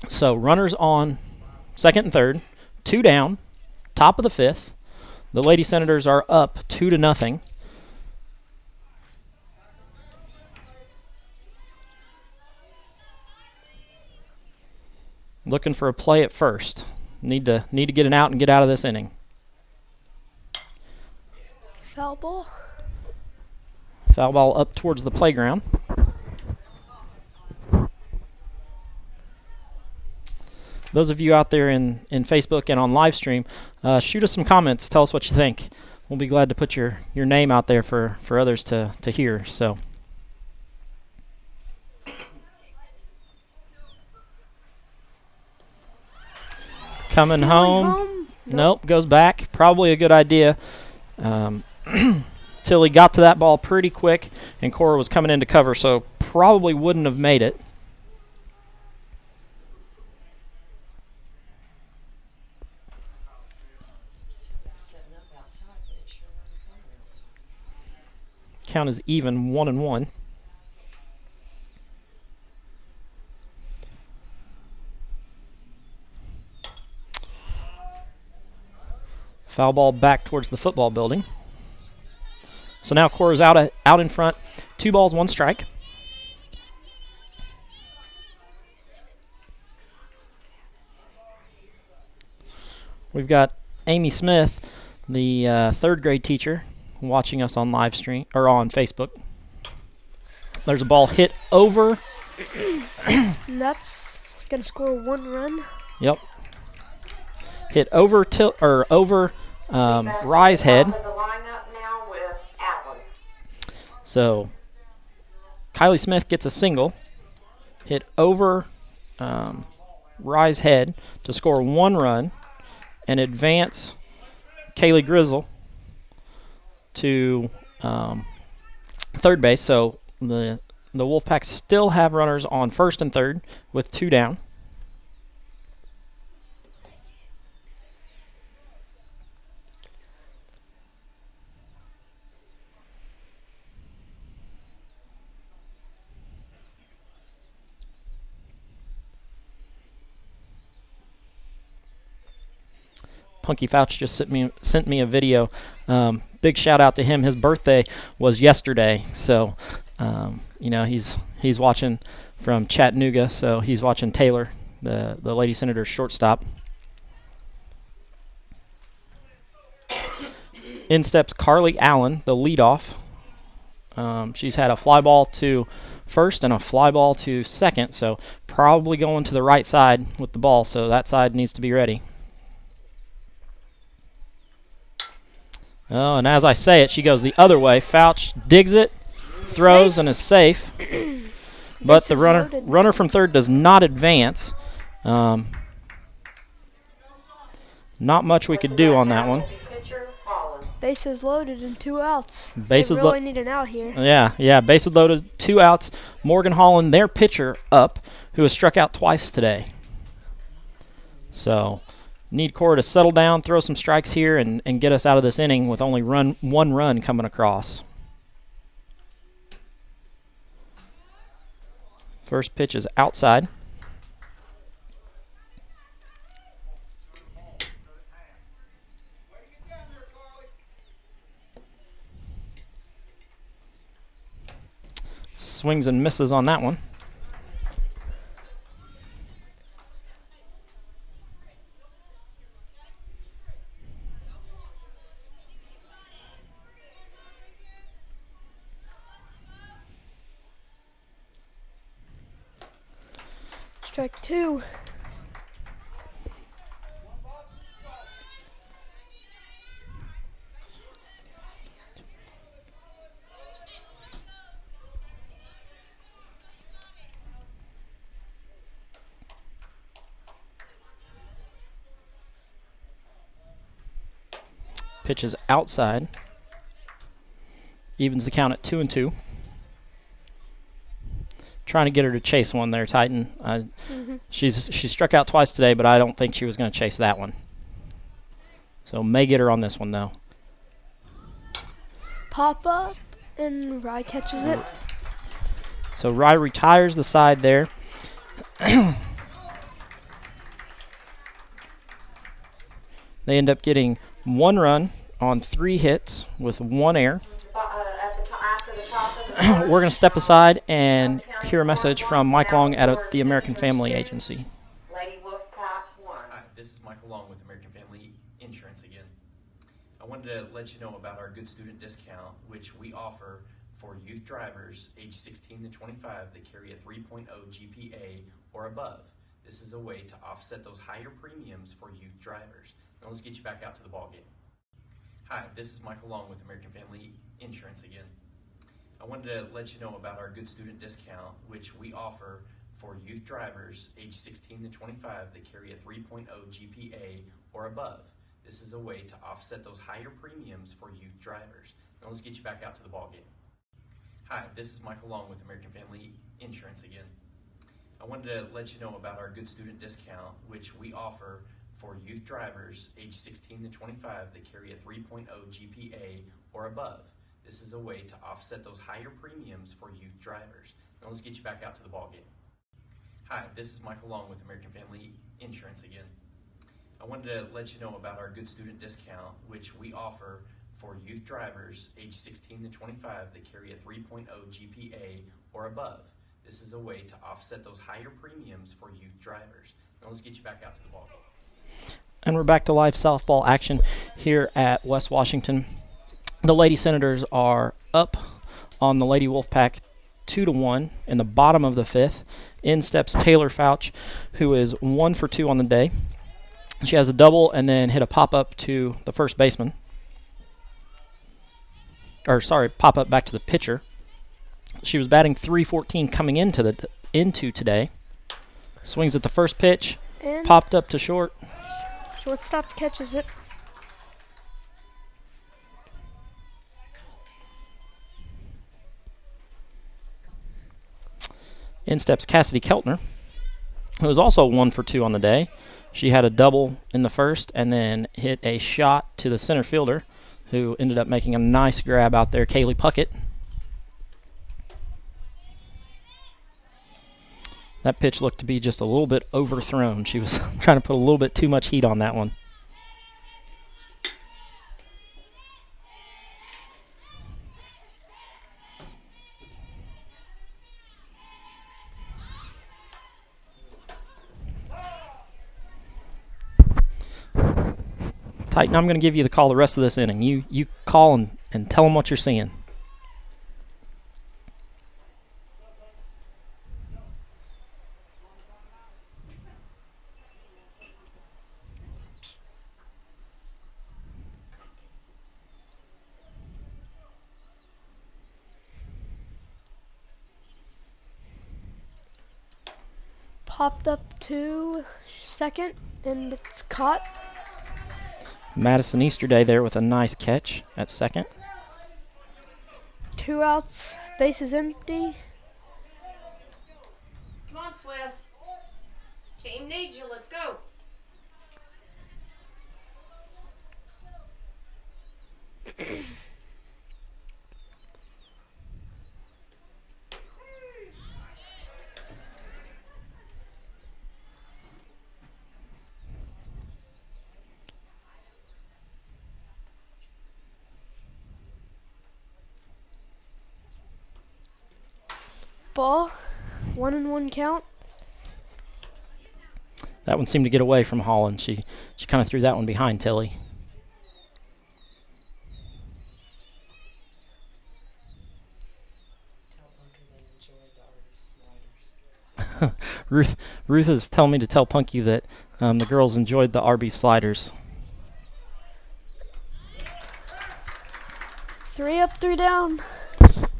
So runners on second and third, 2 down, top of the 5th. The Lady Senators are up 2-0. Looking for a play at first. Need to get an out and get out of this inning. Foul ball. Foul ball up towards the playground. Those of you out there in Facebook and on live stream, shoot us some comments. Tell us what you think. We'll be glad to put your name out there for others to hear. So. Coming home. Nope, goes back. Probably a good idea. Tilly got to that ball pretty quick, and Cora was coming in to cover, so probably wouldn't have made it. Count is even, 1-1. Foul ball back towards the football building. So now Cora's out in front. 2 balls, 1 strike. We've got Amy Smith, the 3rd grade teacher, watching us on live stream or on Facebook. There's a ball hit over. And that's gonna score 1 run. Yep. Hit over Rye's head. The lineup now with Allen. So Kylie Smith gets a single. hit over Rye's head to score 1 run and advance Kaylee Grizzle to third base. So the Wolfpack still have runners on first and third with 2 down. Punky Fouch just sent me a video. Big shout out to him. His birthday was yesterday, so he's watching from Chattanooga. So he's watching Taylor, the Lady Senator's shortstop. In steps Carly Allen, the leadoff. She's had a fly ball to first and a fly ball to second, so probably going to the right side with the ball. So that side needs to be ready. Oh, and as I say it, she goes the other way. Fouch digs it, throws, and is safe. But the runner from third does not advance. Not much we could do on that one. Bases loaded and 2 outs. Bases they really need an out here. Yeah. Bases loaded, 2 outs. Morgan Holland, their pitcher, up, who has struck out twice today. So need Cora to settle down, throw some strikes here, and get us out of this inning with only 1 run coming across. First pitch is outside. Swings and misses on that one. Strike 2. Pitch is outside. Evens the count at 2-2. Trying to get her to chase one there, Titan. She struck out twice today, but I don't think she was going to chase that one. So may get her on this one, though. Pop up, and Rye catches it. So Rye retires the side there. They end up getting 1 run on 3 hits with 1 error. We're going to step aside and hear a message from Mike Long at the American Family Agency. Lady Wolfpack 1. Hi, this is Michael Long with American Family Insurance again. I wanted to let you know about our good student discount, which we offer for youth drivers age 16 to 25 that carry a 3.0 GPA or above. This is a way to offset those higher premiums for youth drivers. Now let's get you back out to the ball game. Hi, this is Michael Long with American Family Insurance again. I wanted to let you know about our good student discount, which we offer for youth drivers age 16 to 25 that carry a 3.0 GPA or above. This is a way to offset those higher premiums for youth drivers. Now let's get you back out to the ball game. Hi, this is Michael Long with American Family Insurance again. I wanted to let you know about our good student discount, which we offer for youth drivers age 16 to 25 that carry a 3.0 GPA or above. This is a way to offset those higher premiums for youth drivers. Now let's get you back out to the ball game. Hi, this is Michael Long with American Family Insurance again. I wanted to let you know about our good student discount, which we offer for youth drivers age 16 to 25 that carry a 3.0 GPA or above. This is a way to offset those higher premiums for youth drivers. Now let's get you back out to the ball game. And we're back to live softball action here at West Washington. The Lady Senators are up on the Lady Wolfpack 2-1 in the bottom of the 5th. In steps Taylor Fouch, who is 1 for 2 on the day. She has a double and then hit a pop-up to the first baseman. Pop-up back to the pitcher. She was batting .314 coming into into today. Swings at the first pitch, And popped up to short. shortstop catches it. In steps Cassidy Keltner, who was also 1 for 2 on the day. She had a double in the first and then hit a shot to the center fielder, who ended up making a nice grab out there, Kaylee Puckett. That pitch looked to be just a little bit overthrown. She was trying to put a little bit too much heat on that one. Titan, I'm going to give you the call the rest of this inning. You call and tell them what you're seeing. Popped up to second, and it's caught. Madison Easterday there with a nice catch at second. 2 outs, bases empty. Come on, Swiss. Team needs you. Let's go. Ball, 1-1 count. That one seemed to get away from Holland. She kind of threw that one behind Tilly. Ruth is telling me to tell Punky that the girls enjoyed the Arby's sliders. 3 up, 3 down.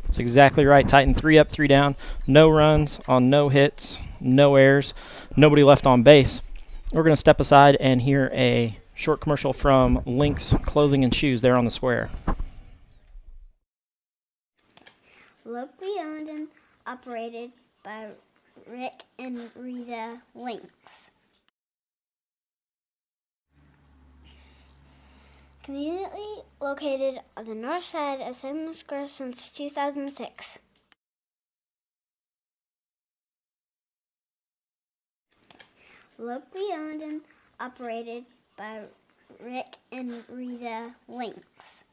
That's exactly right, Titan. 3 up, 3 down. No runs on no hits, no errors, nobody left on base. We're going to step aside and hear a short commercial from Lynx Clothing and Shoes there on the square. Locally owned and operated by Rick and Rita Lynx. Conveniently located on the north side of Simon Square since 2006. Locally owned and operated by Rick and Rita Lynx.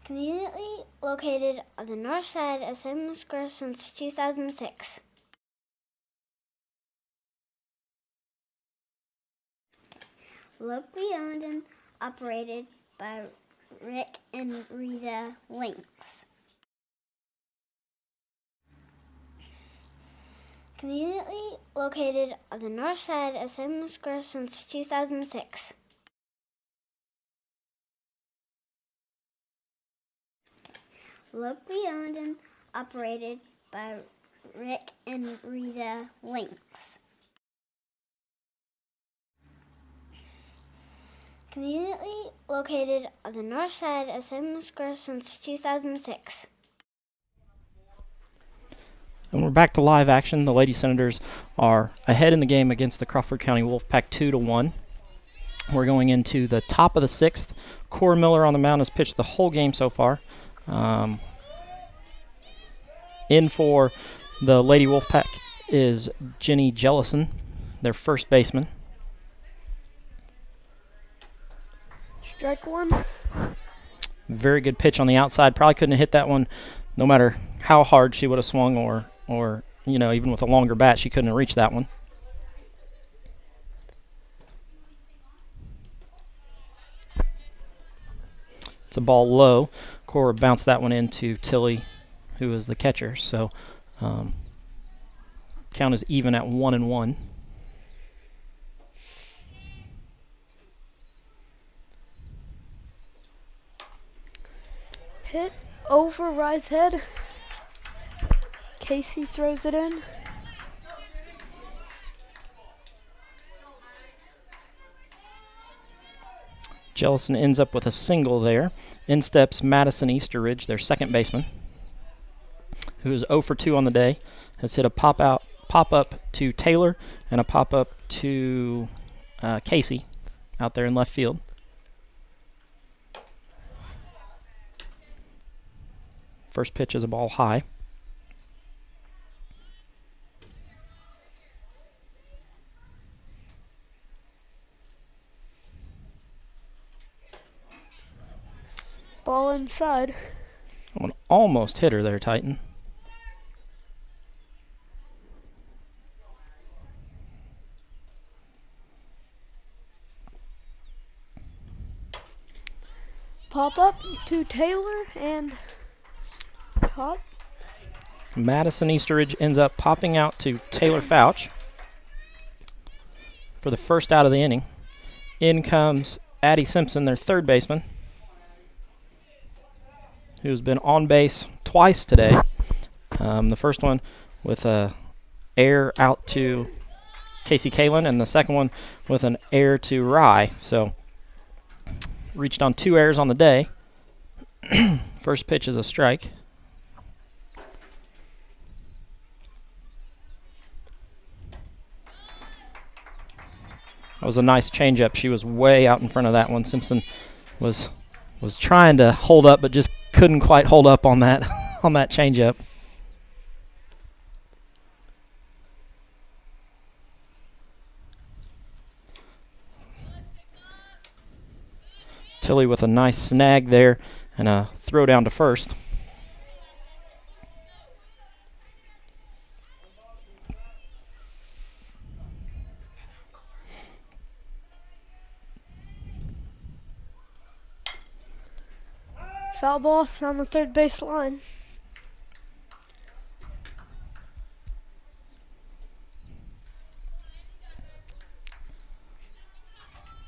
Conveniently located on the north side of Simon Square since 2006. Locally owned and operated by Rick and Rita Lynx. Conveniently located on the north side of Simon Square since 2006. Locally owned and operated by Rick and Rita Lynx. Conveniently located on the north side of Simon Square since 2006. And we're back to live action. The Lady Senators are ahead in the game against the Crawford County Wolfpack 2-1. We're going into the top of the 6th. Cora Miller on the mound has pitched the whole game so far. In for the Lady Wolfpack is Jenny Jellison, their first baseman. Strike 1. Very good pitch on the outside. Probably couldn't have hit that one no matter how hard she would have swung or you know, even with a longer bat, she couldn't have reached that one. It's a ball low. Cora bounced that one into Tilly, who is the catcher. So count is even at 1-1. Hit over Rye's head. Casey throws it in. Jellison ends up with a single there. In steps Madison Easteridge, their second baseman, who is 0 for 2 on the day, has hit a pop-up to Taylor and a pop-up to Casey out there in left field. First pitch is a ball high. Ball inside. One almost hit her there, Titan. Pop up to Taylor and caught. Madison Easteridge ends up popping out to Taylor Fouch for the first out of the inning. In comes Addie Simpson, their third baseman, who's been on base twice today. The first one with a air out to Casey Kalin, and the second one with an air to Rye. So reached on 2 errors on the day. First pitch is a strike. That was a nice changeup. She was way out in front of that one. Simpson was trying to hold up, but just couldn't quite hold up on that on that changeup. Tilly with a nice snag there and a throw down to first. Foul ball on the third base line.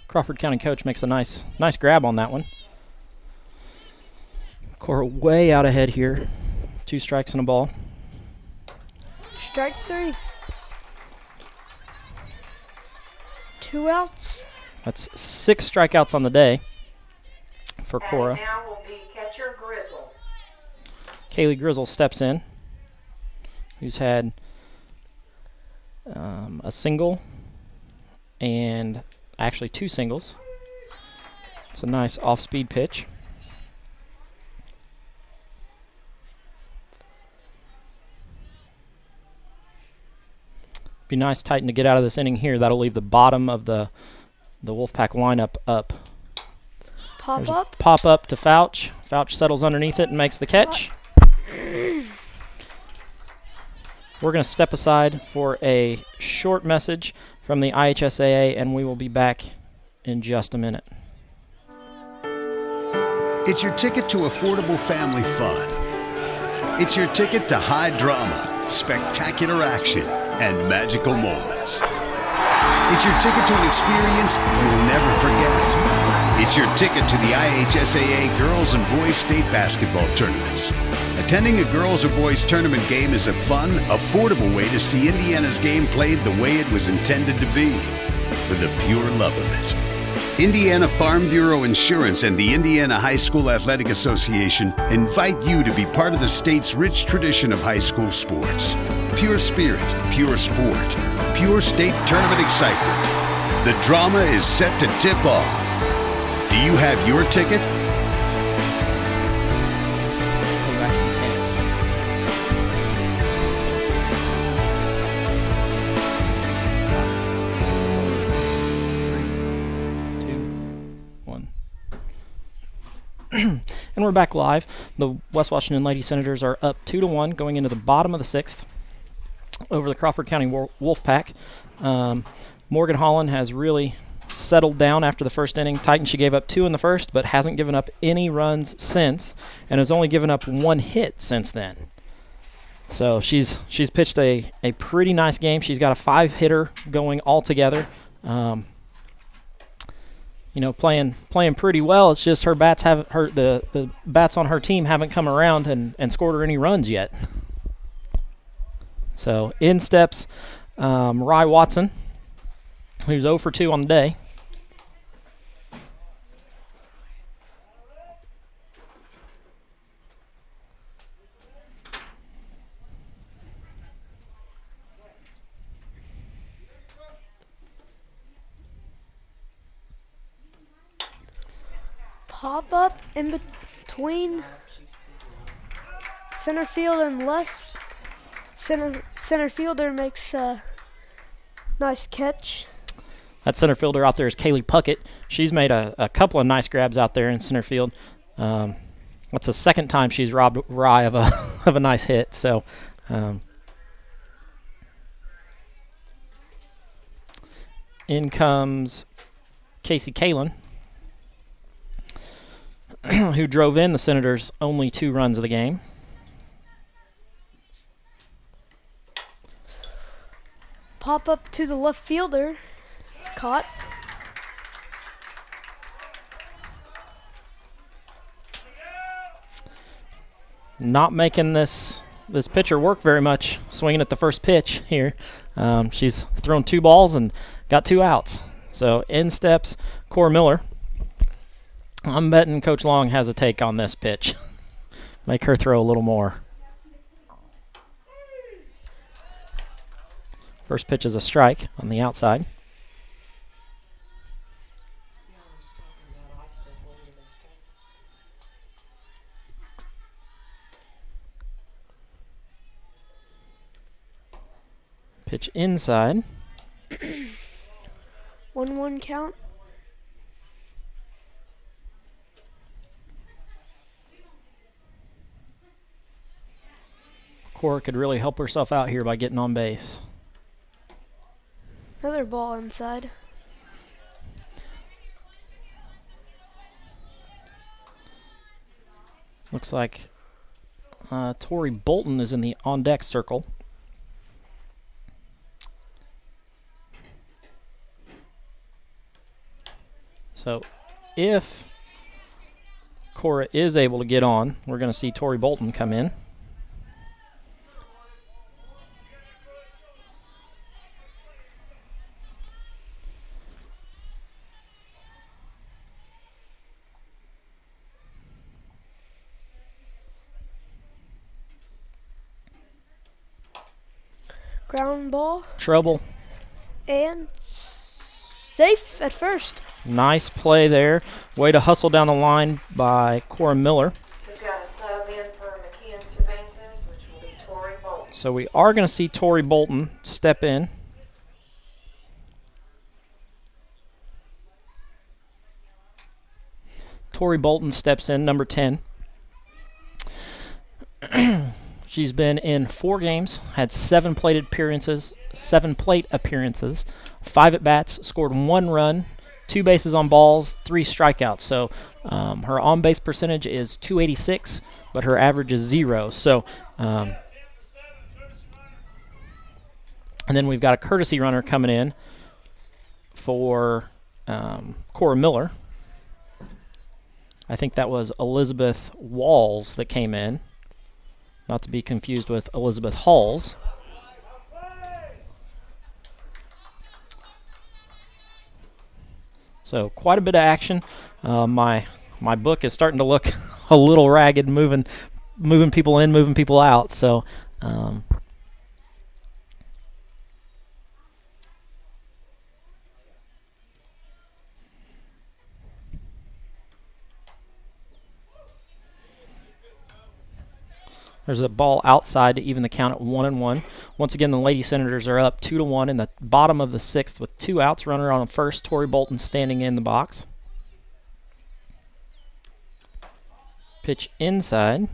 Crawford County coach makes a nice grab on that one. Cora way out ahead here. 2 strikes and a ball. Strike 3. 2 outs. That's 6 strikeouts on the day for And Cora. now will be catcher Grizzle. Kaylee Grizzle steps in, who's had a single and actually 2 singles. It's a nice off-speed pitch. Be nice, Titan, to get out of this inning here. That'll leave the bottom of the Wolfpack lineup up. Pop There's a up. pop up to Fouch. Fouch settles underneath it and makes the catch. We're going to step aside for a short message from the IHSAA, and we will be back in just a minute. It's your ticket to affordable family fun. It's your ticket to high drama, spectacular action, and magical moments. It's your ticket to an experience you'll never forget. It's your ticket to the IHSAA Girls and Boys State Basketball Tournaments. Attending a girls or boys tournament game is a fun, affordable way to see Indiana's game played the way it was intended to be, for the pure love of it. Indiana Farm Bureau Insurance and the Indiana High School Athletic Association invite you to be part of the state's rich tradition of high school sports. Pure spirit, pure sport, pure state tournament excitement. The drama is set to tip off. Do you have your ticket? And we're back live. The West Washington Lady Senators are up 2-1 going into the bottom of the 6th over the Crawford County Wolfpack. Morgan Holland has really settled down after the first inning. Titan, she gave up 2 in the first, but hasn't given up any runs since, and has only given up 1 hit since then. So she's pitched a pretty nice game. She's got a 5-hitter going altogether. playing pretty well. It's just her bats haven't the bats on her team haven't come around and scored her any runs yet. So in steps Rye Watson, who's 0 for 2 on the day. Pop up in between center field and left. Center fielder makes a nice catch. That center fielder out there is Kaylee Puckett. She's made a couple of nice grabs out there in center field. That's the second time she's robbed Rye of a of a nice hit. So in comes Casey Kalin, who drove in the Senators' only 2 runs of the game. Pop up to the left fielder. It's caught. Not making this pitcher work very much, swinging at the first pitch here. She's thrown 2 balls and got 2 outs. So in steps Cora Miller. I'm betting Coach Long has a take on this pitch. Make her throw a little more. First pitch is a strike on the outside. Pitch inside. 1-1 count. Cora could really help herself out here by getting on base. Another ball inside. Looks like Tori Bolton is in the on-deck circle. So if Cora is able to get on, we're going to see Tori Bolton come in. Ground ball. Trouble. And safe at first. Nice play there. Way to hustle down the line by Cora Miller. We've got a sub in for McKeon Cervantes, which will be Tori Bolton. So we are going to see Tori Bolton step in. Tori Bolton steps in, number 10. She's been in 4 games, had 7 plate appearances, 5 at-bats, scored 1 run, 2 bases on balls, 3 strikeouts. So her on-base percentage is .286, but her average is 0. So, and then we've got a courtesy runner coming in for Cora Miller. I think that was Elizabeth Walls that came in. Not to be confused with Elizabeth Halls. So quite a bit of action. My book is starting to look a little ragged, moving people in, moving people out. So there's a ball outside to even the count at 1-1. Once again, the Lady Senators are up 2-1 in the bottom of the 6th with 2 outs. Runner on first. Tori Bolton standing in the box. Pitch inside.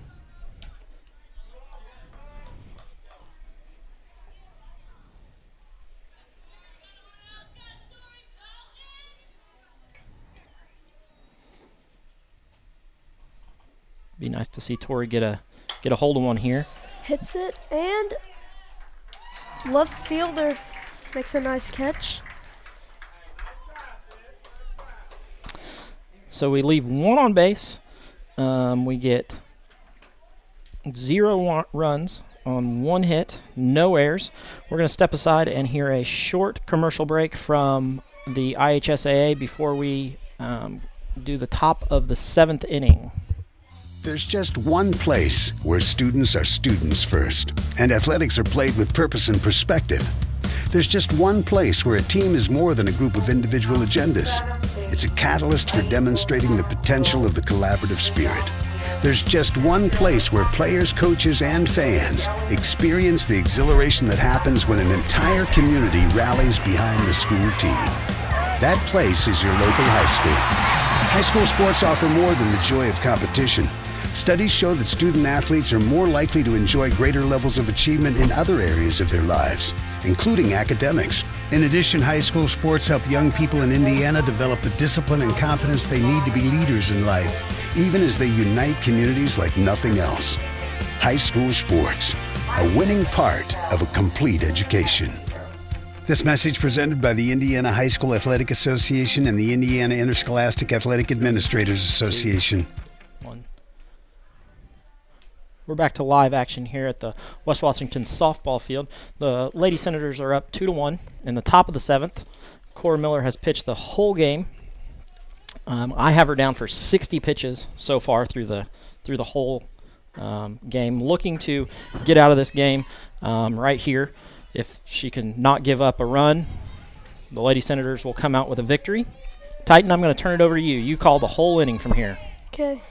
Be nice to see Tori get a hold of one here. Hits it, and left fielder makes a nice catch. So we leave 1 on base. We get 0 runs on 1 hit, no errors. We're going to step aside and hear a short commercial break from the IHSAA before we do the top of the 7th inning. There's just one place where students are students first, and athletics are played with purpose and perspective. There's just one place where a team is more than a group of individual agendas. It's a catalyst for demonstrating the potential of the collaborative spirit. There's just one place where players, coaches, and fans experience the exhilaration that happens when an entire community rallies behind the school team. That place is your local high school. High school sports offer more than the joy of competition. Studies show that student athletes are more likely to enjoy greater levels of achievement in other areas of their lives, including academics. In addition, high school sports help young people in Indiana develop the discipline and confidence they need to be leaders in life, even as they unite communities like nothing else. High school sports, a winning part of a complete education. This message presented by the Indiana High School Athletic Association and the Indiana Interscholastic Athletic Administrators Association. We're back to live action here at the West Washington softball field. The Lady Senators are up 2-1 in the top of the 7th. Cora Miller has pitched the whole game. I have her down for 60 pitches so far through the whole game. Looking to get out of this game right here. If she can not give up a run, the Lady Senators will come out with a victory. Titan, I'm going to turn it over to you. You call the whole inning from here. Okay.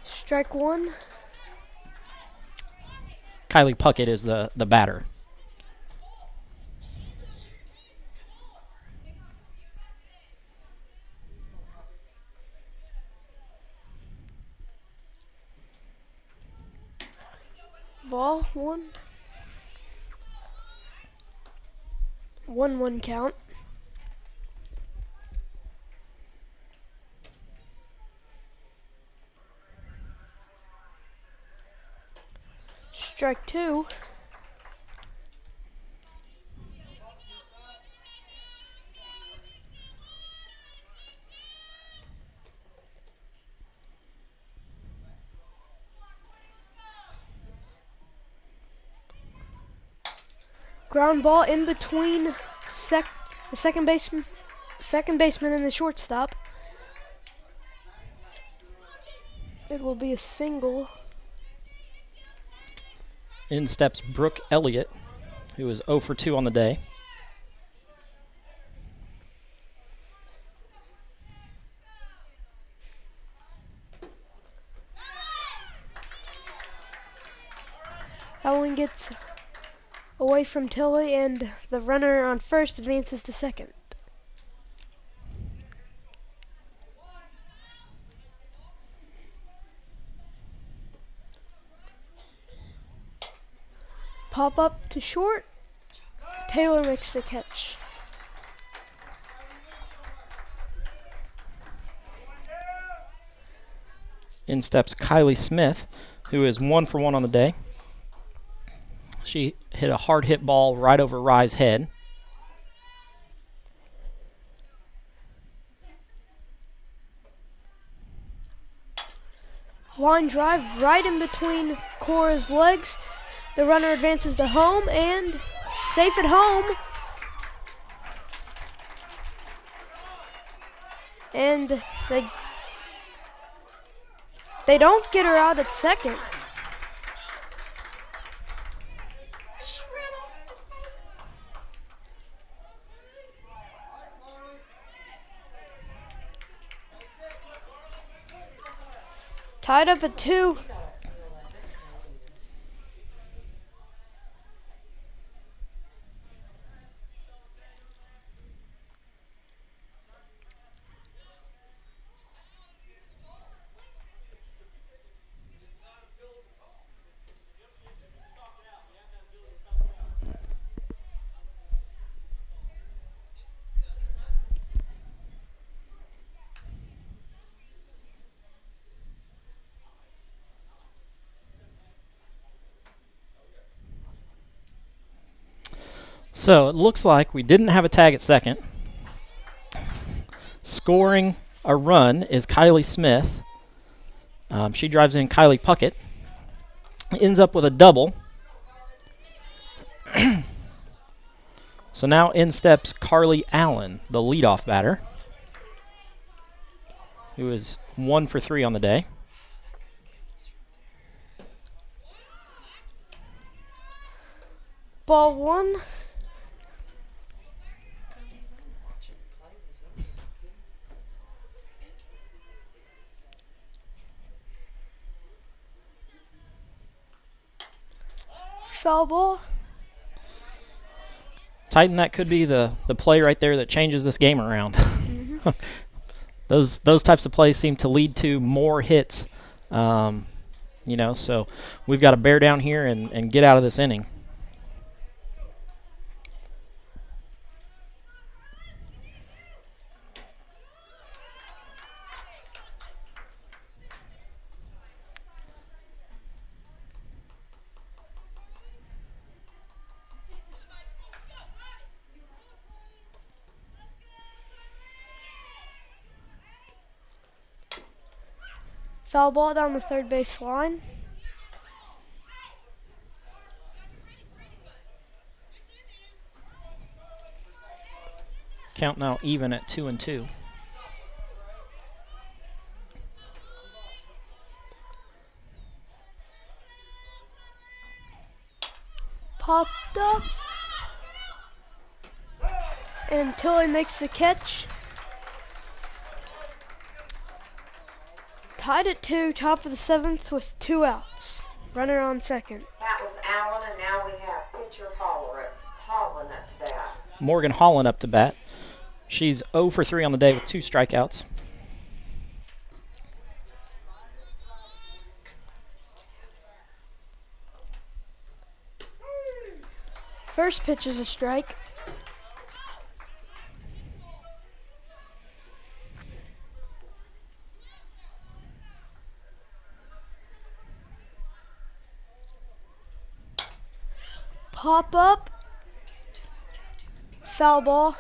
Strike 1. Kylie Puckett is the batter. Ball 1. 1-1 count. Strike 2. Ground ball in between the second baseman and the shortstop. It will be a single. In steps Brooke Elliott, who is 0 for 2 on the day. That one gets away from Tilly, and the runner on first advances to second. Pop up to short. Taylor makes the catch. In steps Kylie Smith, who is 1 for 1 on the day. She hit a hard hit ball right over Rye's head. Line drive right in between Cora's legs. The runner advances to home and safe at home. And they don't get her out at second. Tied up at 2. So it looks like we didn't have a tag at second. Scoring a run is Kylie Smith. She drives in Kylie Puckett. Ends up with a double. So now in steps Carly Allen, the leadoff batter, who is 1 for 3 on the day. Ball 1. Foul ball. Titan, that could be the play right there that changes this game around. Mm-hmm. Those types of plays seem to lead to more hits. So we've got to bear down here and get out of this inning. Foul ball down the third base line. Count now even at 2-2. Popped up. And Tilly makes the catch. Tied at 2, top of the 7th with 2 outs. Runner on second. That was Allen, and now we have pitcher Holland up to bat. Morgan Holland up to bat. She's 0 for 3 on the day with 2 strikeouts. First pitch is a strike. Pop up. Foul ball.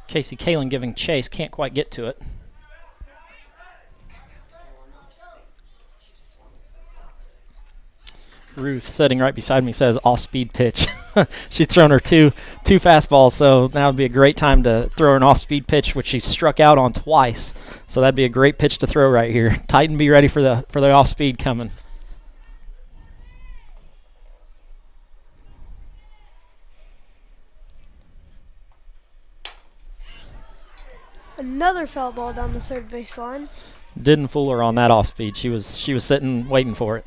Casey Kalen giving chase, can't quite get to it. Ruth, sitting right beside me, says off-speed pitch. She's thrown her two fastballs, so now would be a great time to throw an off-speed pitch, which she struck out on twice. So that'd be a great pitch to throw right here. Titan, be ready for the off-speed coming. Another foul ball down the third base line. Didn't fool her on that off-speed. She was sitting waiting for it.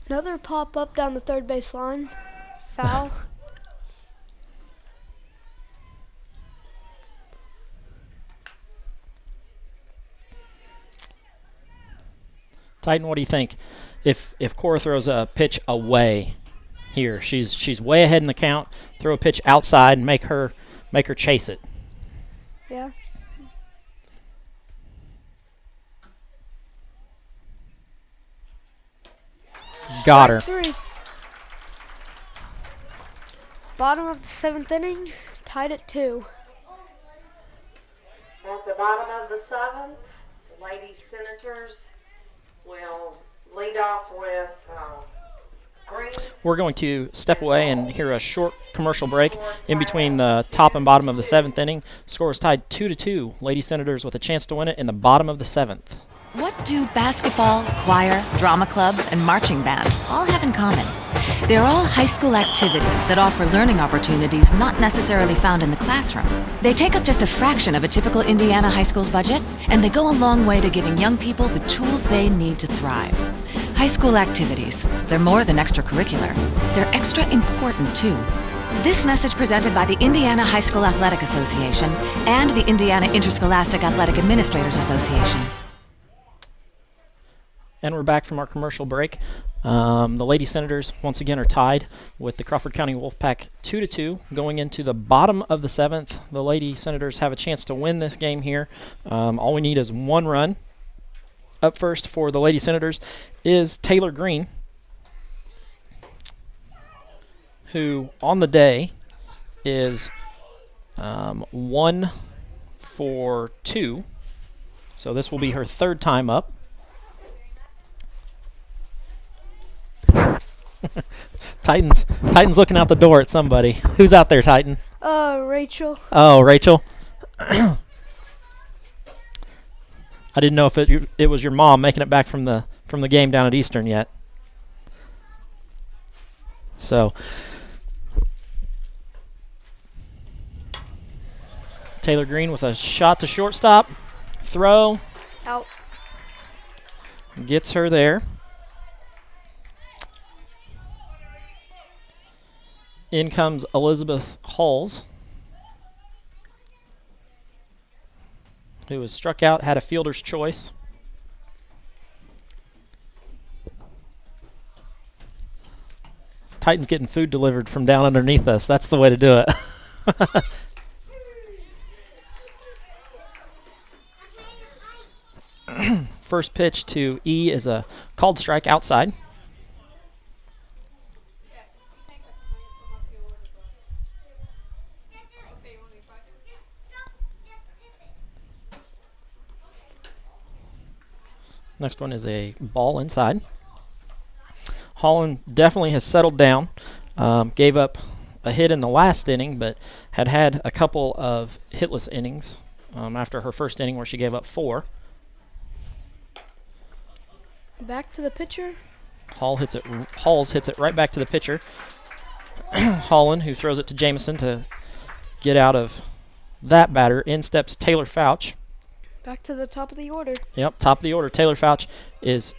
Another pop up down the third base line. Foul. Titan, what do you think? If Cora throws a pitch away here, she's way ahead in the count. Throw a pitch outside and make her chase it. Yeah. Got her. 3. Bottom of the 7th inning, tied at 2. At the bottom of the 7th, the Lady Senators will lead off with Green. We're going to step away and hear a short commercial break in between the top and bottom of the 7th inning. Score is tied 2-2. Lady Senators with a chance to win it in the bottom of the 7th. What do basketball, choir, drama club, and marching band all have in common? They're all high school activities that offer learning opportunities not necessarily found in the classroom. They take up just a fraction of a typical Indiana high school's budget, and they go a long way to giving young people the tools they need to thrive. High school activities, they're more than extracurricular. They're extra important, too. This message presented by the Indiana High School Athletic Association and the Indiana Interscholastic Athletic Administrators Association. And we're back from our commercial break. The Lady Senators, once again, are tied with the Crawford County Wolfpack 2-2. Going into the bottom of the 7th, the Lady Senators have a chance to win this game here. All we need is one run. Up first for the Lady Senators is Taylor Green, who on the day is 1 for 2. So this will be her 3rd time up. Titan's looking out the door at somebody. Who's out there, Titan? Rachel. Oh, Rachel. I didn't know if it was your mom making it back from the game down at Eastern yet. So Taylor Green with a shot to shortstop. Throw. Out. Gets her there. In comes Elizabeth Halls, who was struck out, had a fielder's choice. Titan's getting food delivered from down underneath us. That's the way to do it. First pitch to E is a called strike outside. Next one is a ball inside. Holland definitely has settled down. Gave up a hit in the last inning, but had a couple of hitless innings after her first inning where she gave up 4. Back to the pitcher. Halls hits it right back to the pitcher. Holland, who throws it to Jameson to get out of that batter. In steps Taylor Fouch. Back to the top of the order. Yep, top of the order. Taylor Fouch is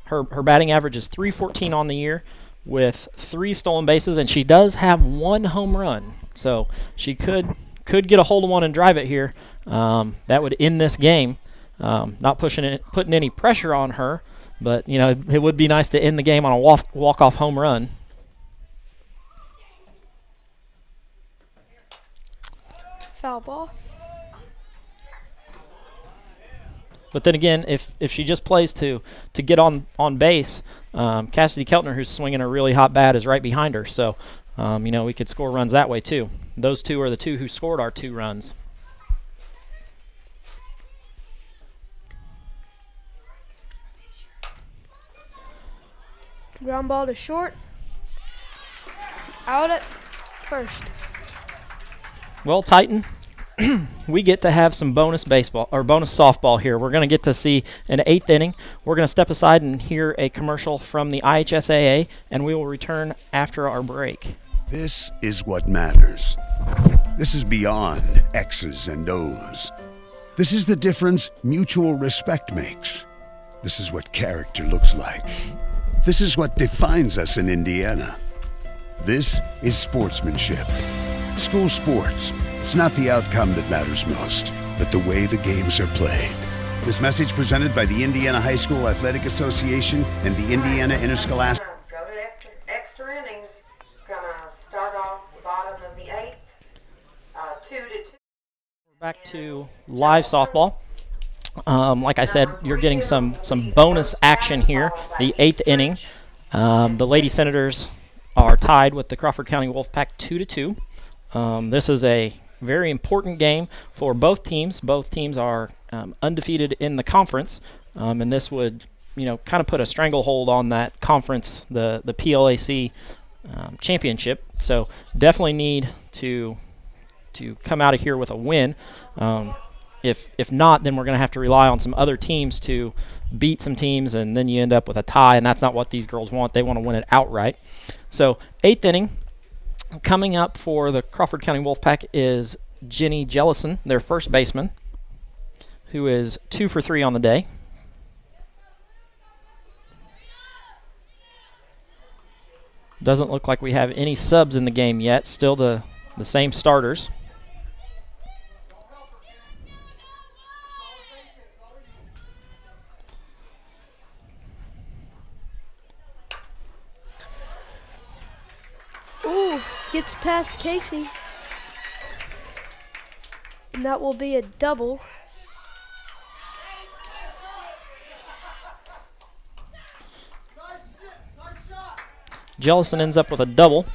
her batting average is .314 on the year with 3 stolen bases, and she does have 1 home run. So she could get a hold of one and drive it here. That would end this game. Not putting any pressure on her, but it would be nice to end the game on a walk-off home run. Foul ball. But then again, if she just plays to get on base, Cassidy Keltner, who's swinging a really hot bat, is right behind her. So, we could score runs that way too. Those two are the two who scored our 2 runs. Ground ball to short. Out at first. Well, Titan, we get to have some bonus baseball or bonus softball here. We're going to get to see an 8th inning. We're going to step aside and hear a commercial from the IHSAA, and we will return after our break. This is what matters. This is beyond X's and O's. This is the difference mutual respect makes. This is what character looks like. This is what defines us in Indiana. This is sportsmanship. School sports. It's not the outcome that matters most, but the way the games are played. This message presented by the Indiana High School Athletic Association and the Indiana Interscholastic. Go to extra innings. Gonna start off the bottom of the 8th. 2-2. Back to live softball. Like I said, you're getting some bonus action here. The 8th inning. The Lady Senators are tied with the Crawford County Wolfpack 2-2. This is a very important game for both teams. Both teams are undefeated in the conference, and this would, kind of put a stranglehold on that conference, the PLAC championship. So definitely need to come out of here with a win. If not, then we're going to have to rely on some other teams to beat some teams, and then you end up with a tie, and that's not what these girls want. They want to win it outright. So 8th inning. Coming up for the Crawford County Wolfpack is Jenny Jellison, their first baseman, who is 2 for 3 on the day. Doesn't look like we have any subs in the game yet. Still the same starters. Ooh, gets past Casey. And that will be a double. Jellison ends up with a double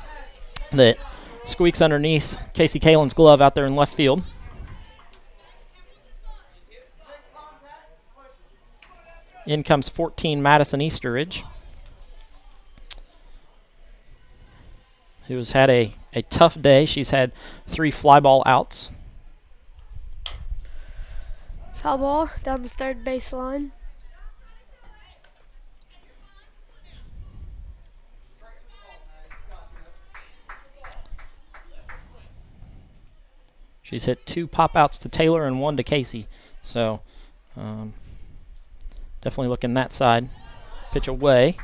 that squeaks underneath Casey Kalen's glove out there in left field. In comes 14 Madison Easteridge, who has had a tough day. She's had 3 fly ball outs. Foul ball down the third baseline. She's hit 2 pop outs to Taylor and 1 to Casey. So definitely looking that side. Pitch away.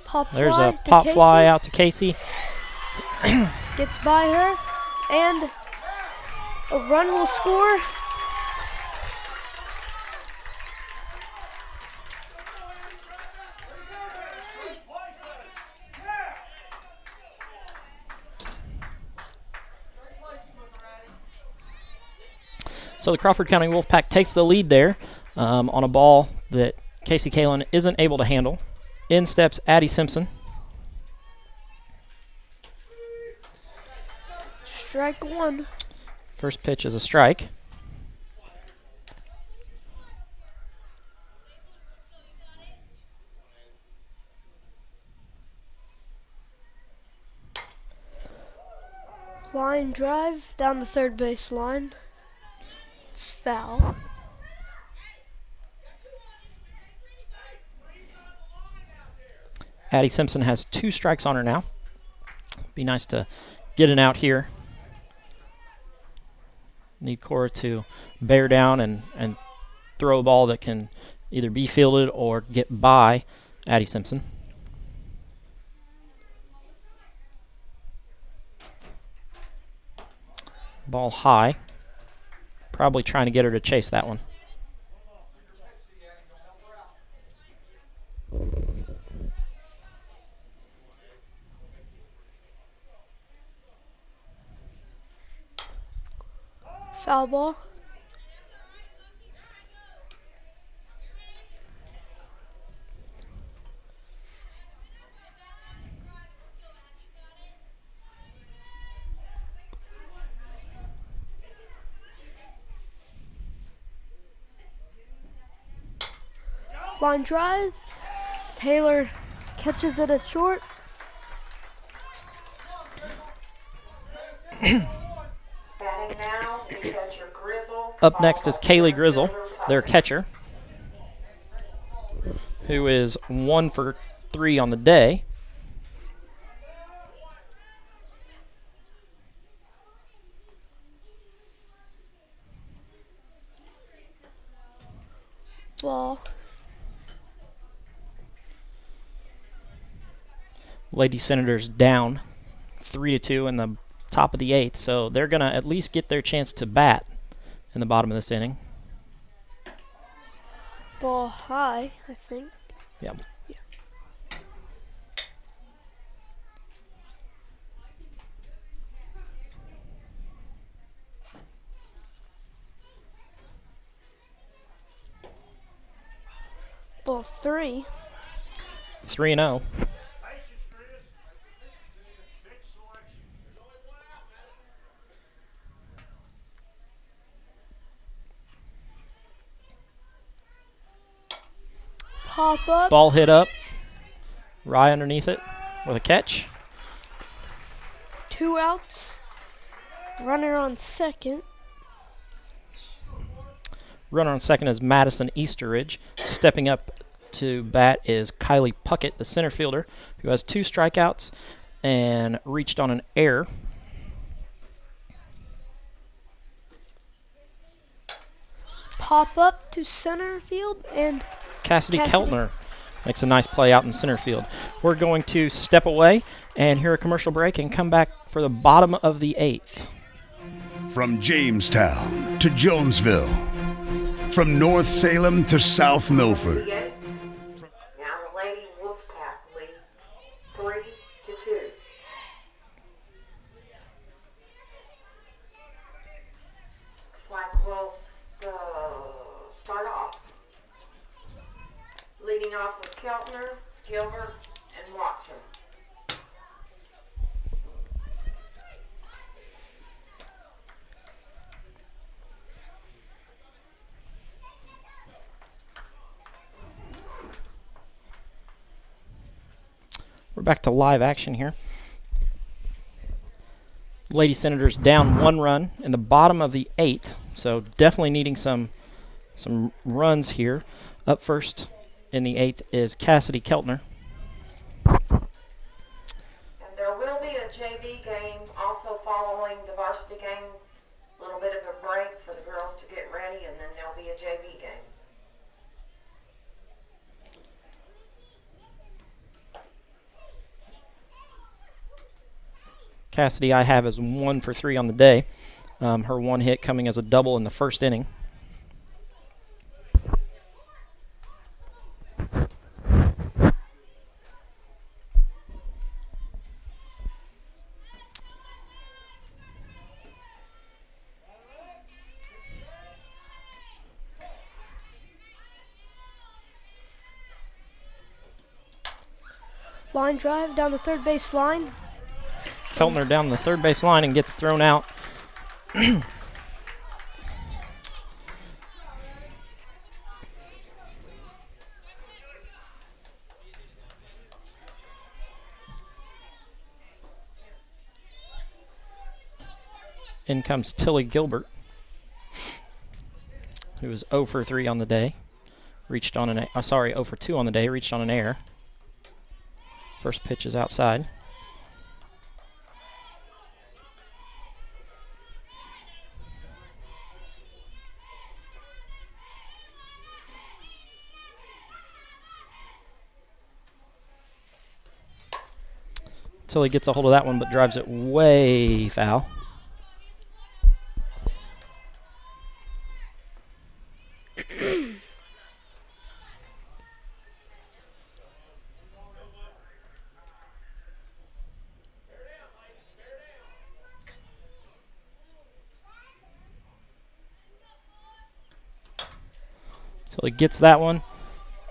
Pop There's fly a to pop Casey. fly out to Casey. Gets by her, and a run will score. So the Crawford County Wolfpack takes the lead there on a ball that Casey Kalen isn't able to handle. In steps Addie Simpson. Strike 1. First pitch is a strike. Line drive down the third base line. It's foul. Addie Simpson has 2 strikes on her now. Be nice to get an out here. Need Cora to bear down and throw a ball that can either be fielded or get by Addie Simpson. Ball high. Probably trying to get her to chase that one. Foul ball. Line drive. Taylor catches it at short. Batting now, you got your Grizzle. Up next is Kaylee Grizzle, their catcher, who is 1 for 3 on the day. Ball. Lady Senators down 3-2 in the top of the 8th, so they're going to at least get their chance to bat in the bottom of this inning. Ball high, I think. Yeah. Ball 3. 3-0. Pop up. Ball hit up. Rye underneath it with a catch. 2 outs. Runner on second. Runner on second is Madison Easteridge. Stepping up to bat is Kylie Puckett, the center fielder, who has 2 strikeouts and reached on an error. Pop up to center field, and Cassidy Keltner makes a nice play out in center field. We're going to step away and hear a commercial break and come back for the bottom of the 8th. From Jamestown to Jonesville, from North Salem to South Milford. Now the Lady Wolfpack lead 3-2. Looks like we'll start off. Leading off with Keltner, Gilbert, and Watson. We're back to live action here. Lady Senators down 1 run in the bottom of the 8th, so definitely needing some runs here. Up first in the 8th is Cassidy Keltner. And there will be a JV game also following the varsity game. A little bit of a break for the girls to get ready, and then there'll be a JV game. Cassidy I have as 1 for 3 on the day. Her 1 hit coming as a double in the first inning. line drive down the third base line. Keltner down the third base line and gets thrown out. In comes Tilly Gilbert, who was 0 for 3 on the day. Reached on an 0 for 2 on the day. Reached on an error. First pitch is outside. Tilly gets a hold of that one, but drives it way foul. Tilly gets that one.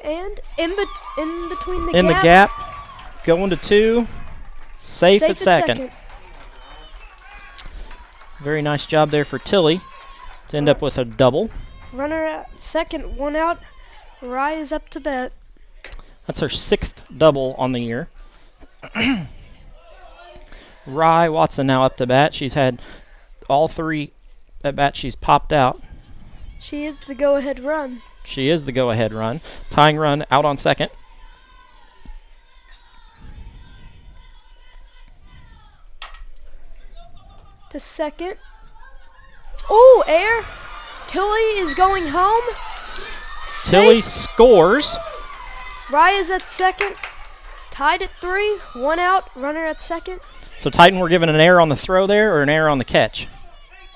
And in between the in gap. the gap, going to 2. Safe at second. Very nice job there for Tilly to end up with a double. Runner at second, 1 out. Rye is up to bat. That's her 6th double on the year. Rye Watson now up to bat. She's had all 3 at bats she's popped out. She is the go-ahead run. She is the go-ahead run. Tying run out on second. To second. Oh, air. Tilly is going home. Tilly Safe. scores. Rye is at second. Tied at 3. 1 out. Runner at second. So Titan, we're given an error on the throw there or an error on the catch?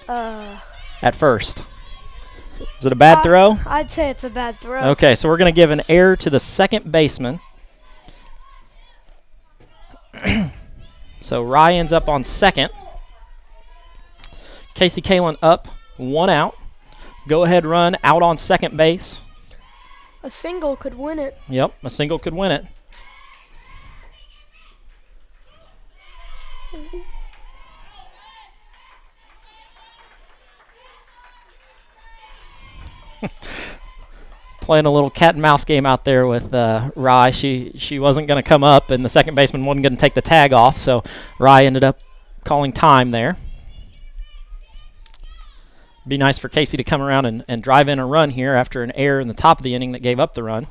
At first. Is it a bad throw? I'd say it's a bad throw. Okay, so we're going to give an error to the second baseman. So Rye ends up on second. Casey Kalin up, 1 out. Go ahead run out on second base. A single could win it. Yep, a single could win it. Playing a little cat and mouse game out there with Rye. She wasn't going to come up, and the second baseman wasn't going to take the tag off, so Rye ended up calling time there. Be nice for Casey to come around and drive in a run here after an error in the top of the inning that gave up the run.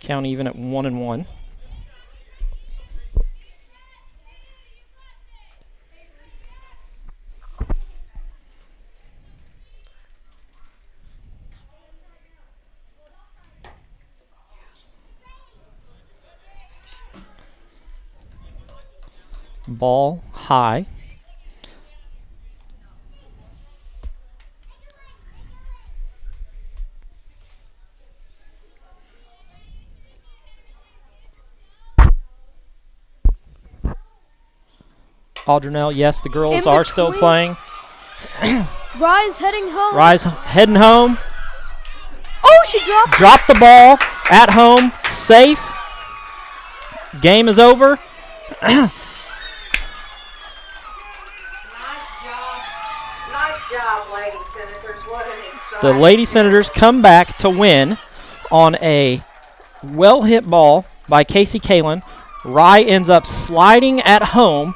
Count even at 1-1. Ball high. Audrunell, yes, the girls are still playing. Rise heading home. Rise heading home. Oh, she dropped. Dropped the ball at home. Safe. Game is over. Nice job, Lady Senators. What an exciting The Lady Senators come back to win on a well-hit ball by Casey Kalin. Rye ends up sliding at home.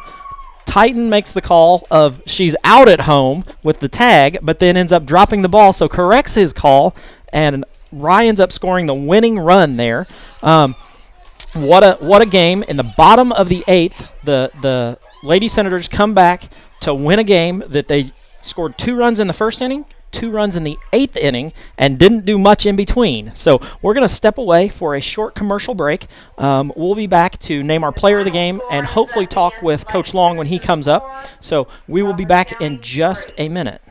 Titan makes the call of she's out at home with the tag, but then ends up dropping the ball, so corrects his call, and Rye ends up scoring the winning run there. What a game. In the bottom of the 8th, the Lady Senators come back to win a game that they scored 2 runs in the first inning, 2 runs in the 8th inning, and didn't do much in between. So we're going to step away for a short commercial break. We'll be back to name our player of the game and hopefully talk with Coach Long when he comes up. So we will be back in just a minute.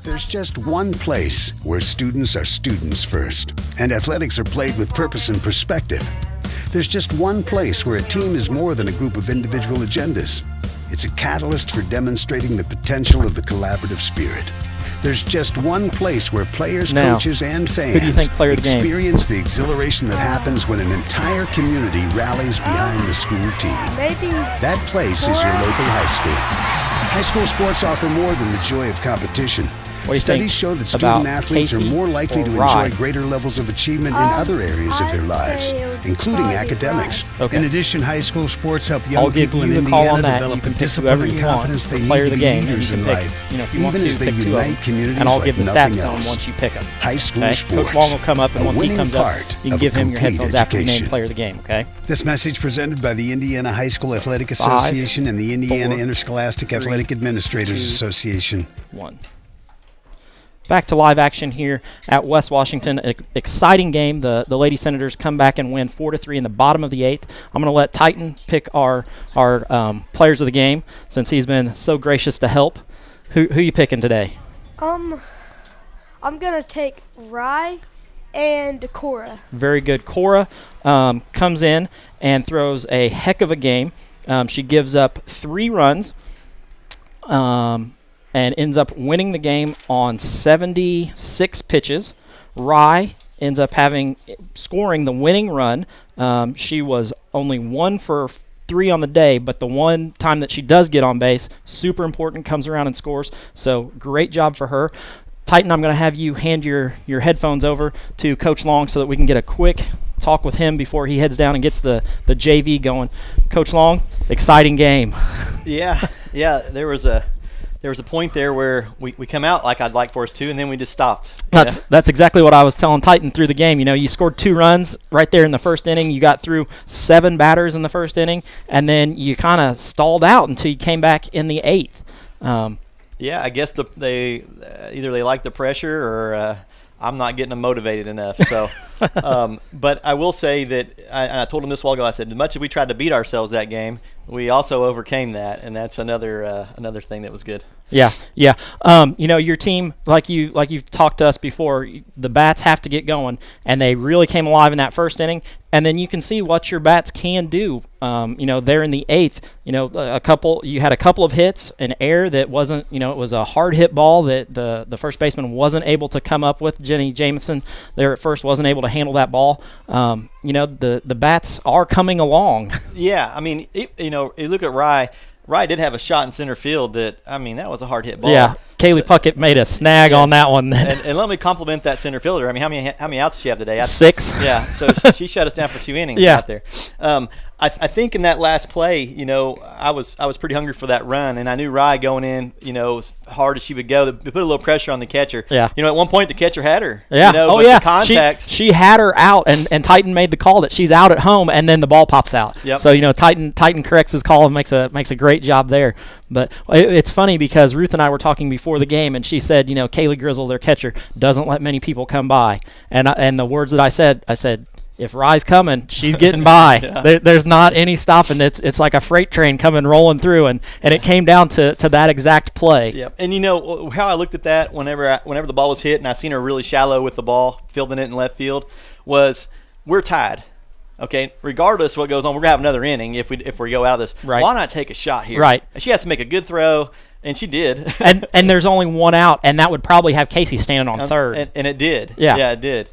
There's just one place where students are students first, and athletics are played with purpose and perspective. There's just one place where a team is more than a group of individual agendas. It's a catalyst for demonstrating the potential of the collaborative spirit. There's just one place where players, coaches, and fans experience the exhilaration that happens when an entire community rallies behind the school team. That place is your local high school. High school sports offer more than the joy of competition. Studies show that student athletes are more likely to enjoy greater levels of achievement in other areas of their lives, including academics. In addition, high school sports help young people in Indiana develop the discipline and confidence they need to be leaders in life, even as they unite communities like nothing else. Once you pick them. High school sports, Coach Long will come up, and once he comes up, you can give him your headphones after you name player of the game, okay? This message presented by the Indiana High School Athletic Association and the Indiana Interscholastic Athletic Administrators Association. 1. Back to live action here at West Washington. Exciting game. The Lady Senators come back and win 4-3 in the bottom of the 8th. I'm going to let Titan pick our players of the game since he's been so gracious to help. Who you picking today? I'm going to take Rye and Cora. Very good. Cora comes in and throws a heck of a game. She gives up 3 runs. And ends up winning the game on 76 pitches. Rye ends up scoring the winning run. She was only 1 for 3 on the day, but the one time that she does get on base, super important, comes around and scores. So great job for her. Titan, I'm going to have you hand your headphones over to Coach Long so that we can get a quick talk with him before he heads down and gets the JV going. Coach Long, exciting game. Yeah, there was a point there where we come out like I'd like for us to, and then we just stopped. That's exactly what I was telling Titan through the game. You know, you scored 2 runs right there in the first inning. You got through 7 batters in the first inning, and then you kind of stalled out until you came back in the 8th. I guess they either they like the pressure or I'm not getting them motivated enough. So, but I will say that I told him this a while ago. I said, as much as we tried to beat ourselves that game, we also overcame that, and that's another thing that was good. Yeah. Your team, like you've talked to us before, the bats have to get going, and they really came alive in that first inning. And then you can see what your bats can do. There in the 8th, you had a couple of hits, an error that wasn't, it was a hard hit ball that the first baseman wasn't able to come up with. Jenny Jamison there at first wasn't able to handle that ball. The bats are coming along. Yeah, I mean, you look at Rye. Rye did have a shot in center field that was a hard hit ball. Yeah, Kaylee Puckett made a snag on that one. and let me compliment that center fielder. I mean, how many outs did she have today? 6. Yeah, so she shut us down for 2 innings out there. I think in that last play, I was pretty hungry for that run, and I knew Rye going in, as hard as she would go, to put a little pressure on the catcher. Yeah. At one point the catcher had her. Yeah. The contact. She had her out, and Titan made the call that she's out at home, and then the ball pops out. Yep. So Titan corrects his call and makes a great job there. But it's funny because Ruth and I were talking before the game, and she said, Kaylee Grizzle, their catcher, doesn't let many people come by, and the words that I said, if Rye's coming, she's getting by. Yeah. There's not any stopping. It's like a freight train coming rolling through, and it came down to that exact play. Yep. And how I looked at that whenever the ball was hit, and I seen her really shallow with the ball, fielding it in left field, was we're tied. Okay, regardless of what goes on, we're gonna have another inning if we go out of this. Right. Why not take a shot here? Right. She has to make a good throw, and she did. and there's only one out, and that would probably have Casey standing on third. And it did. Yeah. Yeah, it did.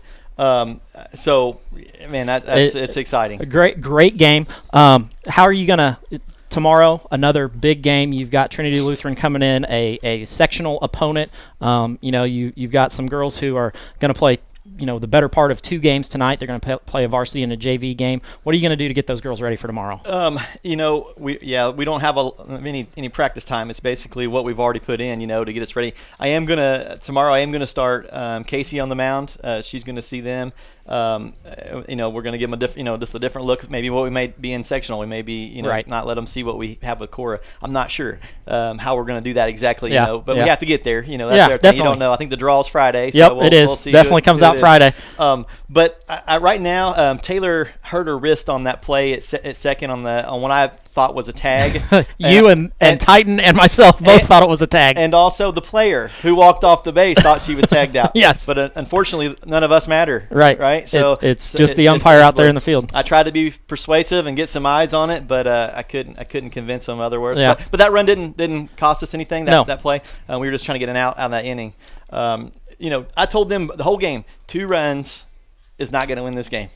So, man, it's exciting. A great game. How are you gonna tomorrow? Another big game. You've got Trinity Lutheran coming in, a sectional opponent. You've got some girls who are gonna play the better part of 2 games tonight. They're going to play a varsity and a JV game. What are you going to do to get those girls ready for tomorrow? We don't have any practice time. It's basically what we've already put in, to get us ready. Tomorrow I am gonna start Casey on the mound. She's going to see them. We're going to give them just a different look. Maybe what we may be in sectional. We may be, right. not let them see what we have with Cora. I'm not sure how we're going to do that exactly. Yeah. But we have to get there. That's their thing. Definitely. You don't know. I think the draw is Friday. Yep, So it is. We'll see definitely comes out Friday. But right now, Taylor hurt her wrist on that play at second on what I thought was a tag. You and Titan and myself both thought it was a tag. And also the player who walked off the base thought she was tagged out. Yes. But unfortunately, none of us matter. Right. So it's just the umpire out there in the field. I tried to be persuasive and get some eyes on it, but I couldn't convince them otherwise. Yeah. But that run didn't cost us anything. No. That play. We were just trying to get an out of that inning. I told them the whole game, 2 runs is not going to win this game.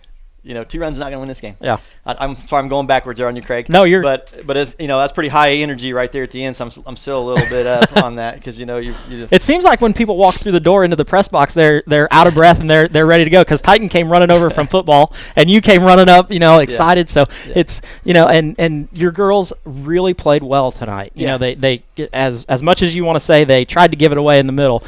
2 runs is not going to win this game. Yeah. I'm sorry, I'm going backwards there on you, Craig. No, you're. But it's, that's pretty high energy right there at the end. So I'm still a little bit up on that because you just. It seems like when people walk through the door into the press box, they're out of breath and they're ready to go because Titan came running over from football and you came running up, excited. Yeah. So it's and your girls really played well tonight. They as much as you want to say they tried to give it away in the middle.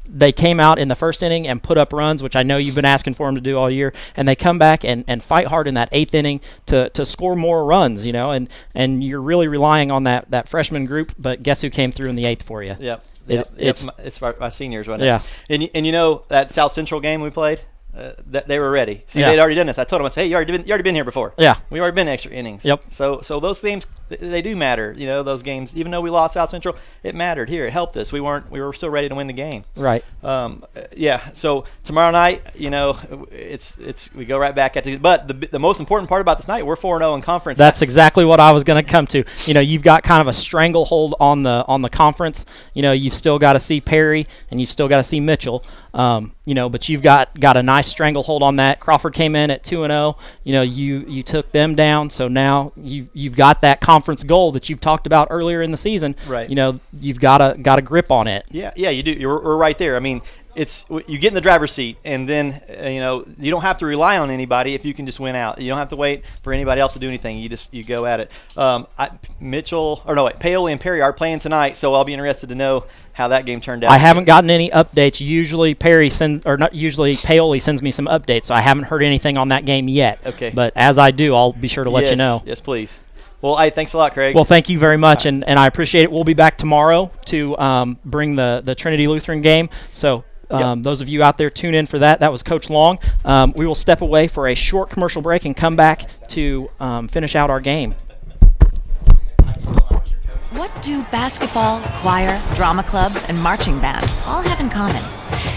They came out in the first inning and put up runs, which I know you've been asking for them to do all year, and they come back and fight hard in that 8th inning to score more runs, and you're really relying on that freshman group, but guess who came through in the 8th for you? Yep. It's my seniors, wasn't it? Yeah. And that South Central game we played? That they were ready. See, yeah. They'd already done this. I told them, I said, hey, you already been here before. Yeah. We've already been extra innings. Yep. So those games, they do matter. Those games, even though we lost South Central, it mattered. Here, it helped us. We were still ready to win the game. Right. Yeah. So tomorrow night, it's we go right back at it. But the most important part about this night, we're 4-0 in conference. That's exactly what I was going to come to. You've got kind of a stranglehold on the conference. You've still got to see Perry and you've still got to see Mitchell. But you've got a nice stranglehold on that. Crawford came in at 2-0. You took them down, so now you've got that conference goal that you've talked about earlier in the season. Right. You've got a grip on it. Yeah, you do. We're right there. I mean, you get in the driver's seat, and then you don't have to rely on anybody if you can just win out. You don't have to wait for anybody else to do anything. You go at it. Paoli and Perry are playing tonight, so I'll be interested to know how that game turned out. I haven't gotten any updates. Usually Paoli sends me some updates, so I haven't heard anything on that game yet. Okay. But as I do, I'll be sure to let you know. Yes, please. Well, thanks a lot, Craig. Well, thank you very much, and I appreciate it. We'll be back tomorrow to bring the Trinity Lutheran game. So those of you out there, tune in for that. That was Coach Long. We will step away for a short commercial break and come back to finish out our game. What do basketball, choir, drama club, and marching band all have in common?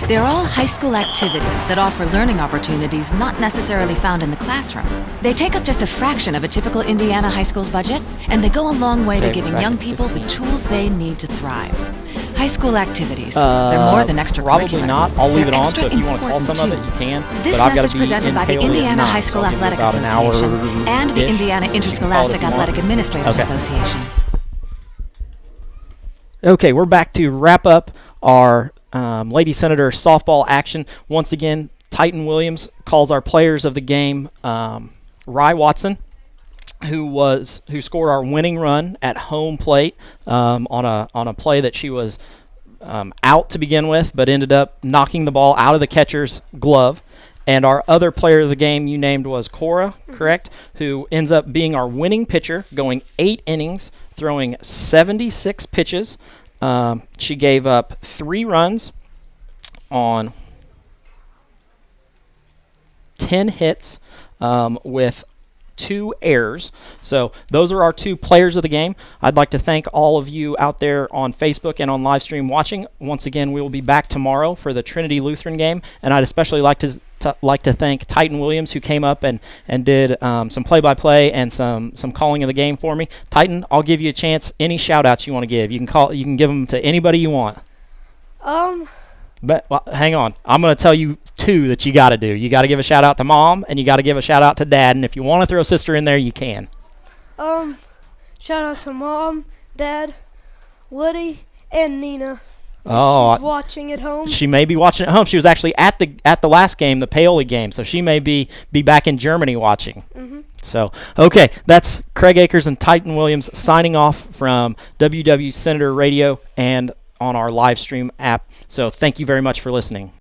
They're all high school activities that offer learning opportunities not necessarily found in the classroom. They take up just a fraction of a typical Indiana high school's budget, and they go a long way to giving young people the tools they need to thrive. High school activities, they're more than extracurricular. Probably not. I'll leave it on, so if you want to call some of it, you can. This but I've got message to be presented by the Paoli Indiana 9, High School so I'll give it Athletic about an Association hour-ish. and the Indiana Interscholastic Athletic Administrators Association. Okay, we're back to wrap up our Lady Senator softball action. Once again, Titan Williams calls our players of the game Rye Watson, who scored our winning run at home plate on a play that she was out to begin with, but ended up knocking the ball out of the catcher's glove. And our other player of the game you named was Cora, correct? Who ends up being our winning pitcher, going 8 innings, throwing 76 pitches. She gave up 3 runs on 10 hits with 2 errors. So those are our 2 players of the game. I'd like to thank all of you out there on Facebook and on live stream watching. Once again, we will be back tomorrow for the Trinity Lutheran game, and I'd especially like to thank Titan Williams, who came up and did some play-by-play and some calling of the game for me. Titan, I'll give you a chance. Any shout-outs you want to give, you can give them to anybody you want. But hang on, I'm going to tell you 2 that you got to do. You got to give a shout out to Mom, and you got to give a shout out to Dad. And if you want to throw sister in there, you can. Shout out to Mom, Dad, Woody, and Nina. Oh, she's watching at home. She may be watching at home. She was actually at the last game, the Paoli game, so she may be back in Germany watching. So, okay, that's Craig Akers and Titan Williams signing off from WW Senator Radio and on our live stream app. So thank you very much for listening.